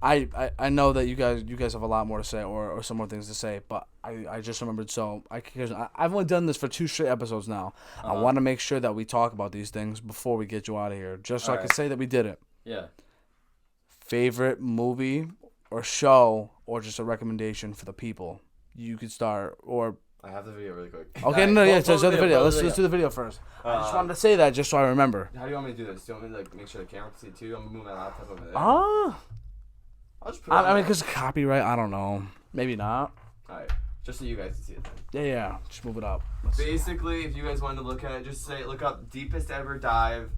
I know that you guys have a lot more to say or some more things to say, but I just remembered. So I've only done this for 2 straight episodes now. I want to make sure that we talk about these things before we get you out of here, just so I can say that we did it. Yeah. Favorite movie or show or just a recommendation for the people. You could start or. I have the video really quick. Okay, so the video. Let's do the video first. I just wanted to say that just so I remember. How do you want me to do this? Do you want me to like make sure the camera can see it too? I'm gonna move my laptop over there. I'll just put it on I mean, there. because copyright, I don't know. Maybe not. Alright, just so you guys can see it then. Yeah. Just move it up. Basically, if you guys wanted to look at it, just look up deepest ever dive,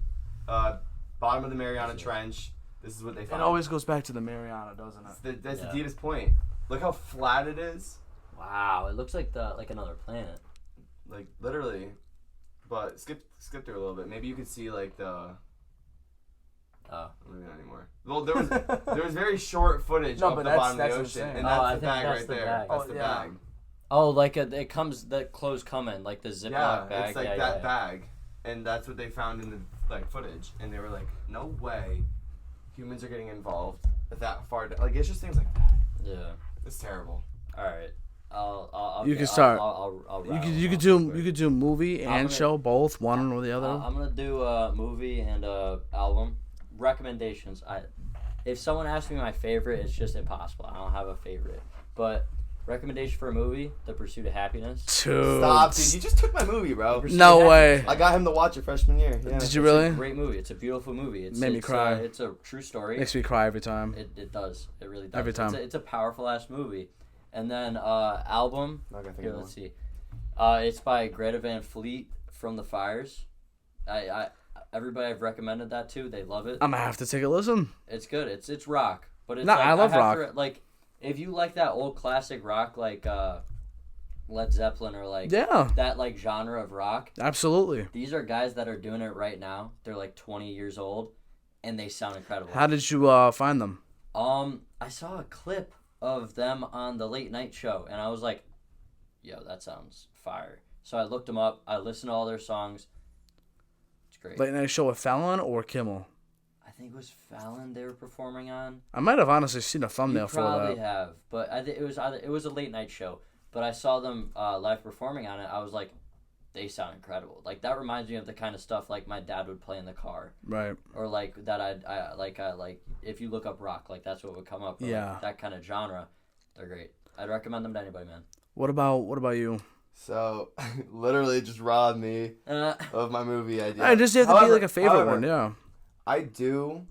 bottom of the Mariana Trench. This is what they It found. always goes back to the Mariana, doesn't it? That's the deepest point. Look how flat it is. Wow, it looks like another planet. Like literally, but skip through a little bit. Maybe you could see like the. Maybe not anymore. Well, there was very short footage of the bottom of the ocean, insane. and that's the bag right there. That's the bag. Oh, like it comes the clothes come in like the Ziploc bag. Yeah, it's like that bag, and that's what they found in the like footage, and they were like, no way, humans are getting involved that far. Like it's just things like that. Yeah, it's terrible. All right. I'll you can start. You could do movie and gonna, show both, one or the other. I'm gonna do a movie and a album recommendations. If someone asks me my favorite, it's just impossible. I don't have a favorite. But recommendation for a movie: The Pursuit of Happiness. Dude. Stop, dude! You just took my movie, bro. No way. I got him to watch it freshman year. Yeah. Did you really? It's a great movie. It's a beautiful movie. Made me cry. It's a true story. Makes me cry every time. It does. It really does. Every time. It's a powerful ass movie. And then album. Here, let's see. It's by Greta Van Fleet, From the Fires. Everybody I've recommended that to, they love it. I'm gonna have to take a listen. It's good. It's rock, but it's I love rock. like if you like that old classic rock, like Led Zeppelin or like Yeah. that like genre of rock. Absolutely. These are guys that are doing it right now. They're like 20 years old, and they sound incredible. How did you find them? I saw a clip of them on the late night show, and I was like, yo, that sounds fire. So I looked them up. I listened to all their songs. It's great. Late night show with Fallon or Kimmel? I think it was Fallon they were performing on. I might have honestly seen a thumbnail for that. You probably have, but I think it was a late night show. But I saw them live performing on it. I was like, they sound incredible. Like that reminds me of the kind of stuff like my dad would play in the car. Right. Or like that I like if you look up rock, like that's what would come up. Or Yeah. Like that kind of genre, they're great. I'd recommend them to anybody, man. What about you? So, literally just robbed me of my movie idea. I just have to be like a favorite one, yeah. I do.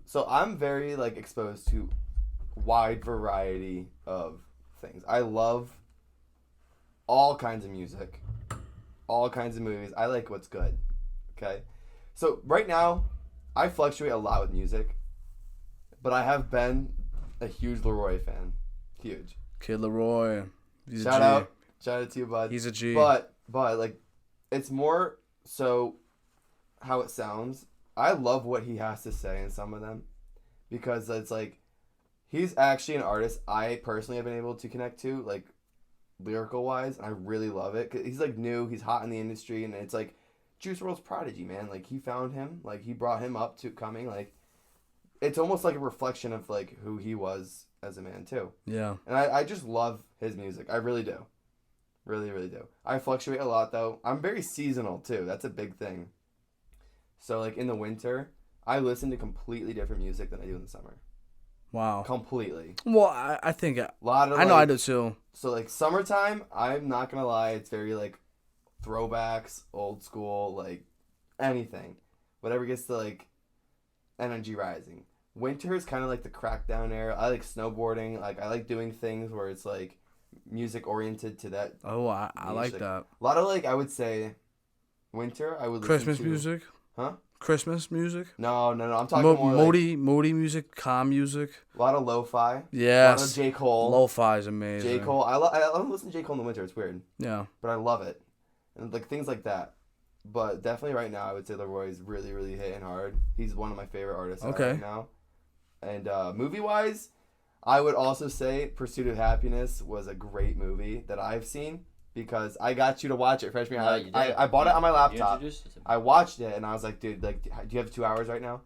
So I'm very like exposed to wide variety of things. I love all kinds of music, all kinds of movies. I like what's good. Okay. So right now, I fluctuate a lot with music, but I have been a huge Leroy fan. Huge. Kid Leroy. He's Shout a G. out. Shout out to you, bud. He's a G. But like, it's more so how it sounds. I love what he has to say in some of them, because it's like he's actually an artist I personally have been able to connect to, like lyrical wise. I really love it. 'Cause he's like new, he's hot in the industry, and it's like Juice WRLD's prodigy, man. Like he found him, like he brought him up to coming. Like it's almost like a reflection of like who he was as a man too. Yeah. And I just love his music. I really do. Really, really do. I fluctuate a lot, though. I'm very seasonal, too. That's a big thing. So, like, in the winter, I listen to completely different music than I do in the summer. Wow. Completely. Well, I think A lot of, I know I do too. So, like, summertime, I'm not going to lie, it's very, like, throwbacks, old school, like, anything. Whatever gets the, like, energy rising. Winter is kind of like the crackdown era. I like snowboarding. Like, I like doing things where it's, like, music oriented to that. Oh, I like that. A lot of like I would say, winter. I would Christmas listen to, music. Huh? Christmas music. No. I'm talking more like moody music, calm music. a lot of lo-fi. Yes. A lot of J. Cole. Lo-fi is amazing. J. Cole. I don't listen to J. Cole in the winter. It's weird, Yeah. but I love it, and like things like that. But definitely right now, I would say Leroy's really, really hitting hard. He's one of my favorite artists right now. And movie wise, I would also say Pursuit of Happiness was a great movie that I've seen because I got you to watch it freshman year. I bought it on my laptop. I watched it and I was like, dude, like, do you have 2 hours right now?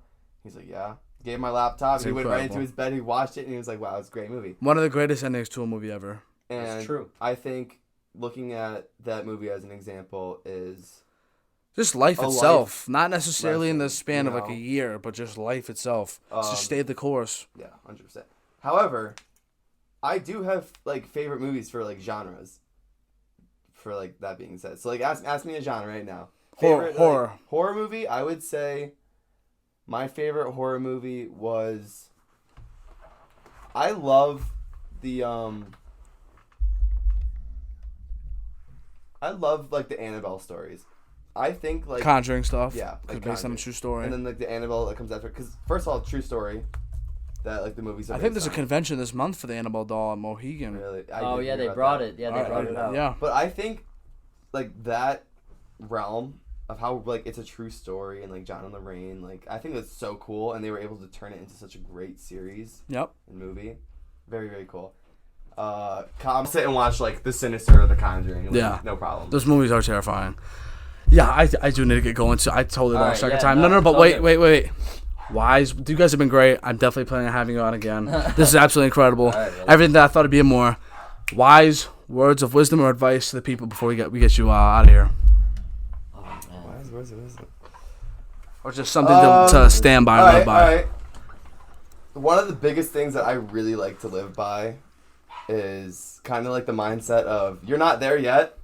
He's like, yeah. Gave him my laptop. He went right into his bed. He watched it and he was like, wow, it's a great movie. One of the greatest endings to a movie ever. And That's true. I think looking at that movie as an example is just life itself, not necessarily in the lesson, span of like a year, but just life itself. Just stayed the course. Yeah, 100%. However, I do have like favorite movies for like genres. For like that being said, so like ask me a genre right now. Favorite, horror. Like, horror movie. I would say my favorite horror movie was. I love the I love like the Annabelle stories. I think like Conjuring stuff. Yeah, like based on a true story. And then like the Annabelle that comes after, because first of all, true story. That like the movies. I think there's a convention this month for the Annabelle doll at Mohegan. Really? Oh yeah, they brought it. Yeah, they brought it out. Yeah. But I think like that realm of how like it's a true story and like John and Lorraine, like I think that's so cool, and they were able to turn it into such a great series. Yep. And movie, very very cool. Come sit and watch like The Sinister or The Conjuring. Like, yeah. No problem. Those movies are terrifying. Yeah, I do need to get going. So I totally lost track of time. No, but wait. Wise, you guys have been great. I'm definitely planning on having you on again. This is absolutely incredible. Right, everything that I thought would be more wise words of wisdom or advice to the people before we get you out of here. Oh, man. Wise words of wisdom. Or just something to stand by or live by. All right. One of the biggest things that I really like to live by is kind of like the mindset of you're not there yet,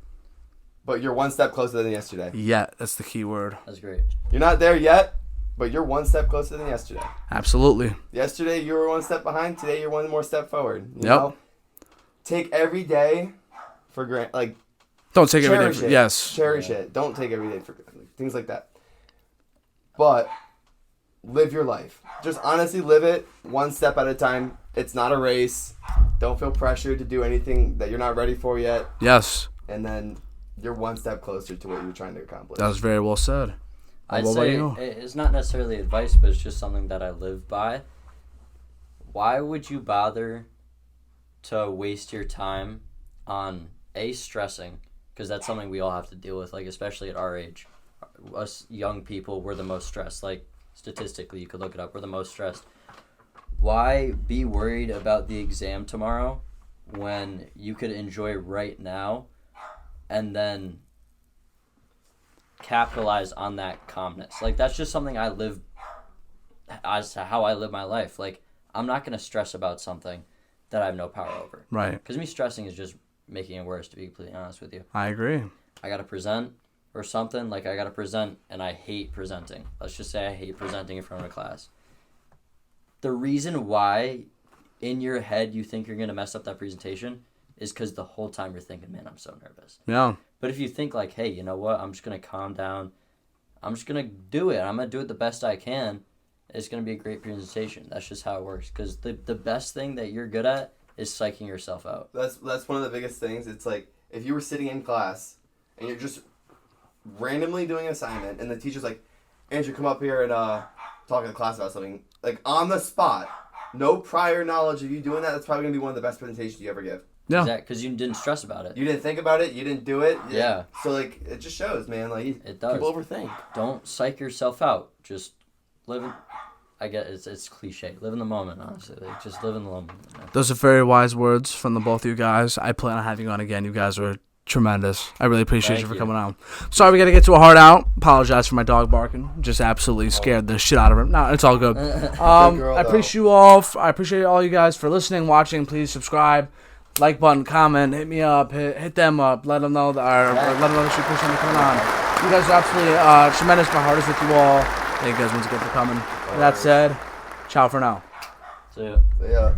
but you're one step closer than yesterday. Yeah, that's the key word. That's great. You're not there yet, but you're one step closer than yesterday. Absolutely. Yesterday you were one step behind. Today you're one more step forward. You Yep. know? Take every day for granted. Like, don't take every day. Yes. Cherish it. Don't take every day for granted. Things like that. But live your life. Just honestly live it one step at a time. It's not a race. Don't feel pressured to do anything that you're not ready for yet. Yes. and then you're one step closer to what you're trying to accomplish. That was very well said. I'd What about say you? it's not necessarily advice, but it's just something that I live by. Why would you bother to waste your time on stressing? Because that's something we all have to deal with, like especially at our age. Us young people, we're the most stressed. Like statistically, you could look it up. We're the most stressed. Why be worried about the exam tomorrow when you could enjoy right now and then capitalize on that calmness? Like, that's just something I live as to how I live my life. Like, I'm not going to stress about something that I have no power over. Right. Because me stressing is just making it worse, to be completely honest with you. I agree. I got to present or something. Like, I got to present, and I hate presenting. Let's just say I hate presenting in front of a class. The reason why in your head you think you're going to mess up that presentation is because the whole time you're thinking, man, I'm so nervous. Yeah. But if you think like, hey, you know what? I'm just going to calm down. I'm just going to do it. I'm going to do it the best I can. It's going to be a great presentation. That's just how it works. Because the best thing that you're good at is psyching yourself out. That's one of the biggest things. It's like if you were sitting in class and you're just randomly doing an assignment and the teacher's like, Andrew, come up here and talk to the class about something. Like on the spot. No prior knowledge of you doing that. That's probably going to be one of the best presentations you ever give. Yeah. Because you didn't stress about it. You didn't think about it. You didn't do it. Yeah. So, like, it just shows, man. Like, It does. people overthink. Don't psych yourself out. Just live in... I guess it's cliche. Live in the moment, honestly. Like, just live in the moment. You know? Those are very wise words from the both of you guys. I plan on having you on again. You guys were tremendous. I really appreciate Thank you for you. coming on. Sorry we got to get to a hard out. Apologize for my dog barking. Just absolutely scared the shit out of him. No, it's all good. girl, I appreciate you all. I appreciate all you guys for listening, watching. Please subscribe, like button, comment, hit me up, hit them up, let them know that or let them know that you appreciate me coming on. You guys are absolutely tremendous. My heart is with you all. Thank you guys once again for coming. With that said, ciao for now. So, Yeah.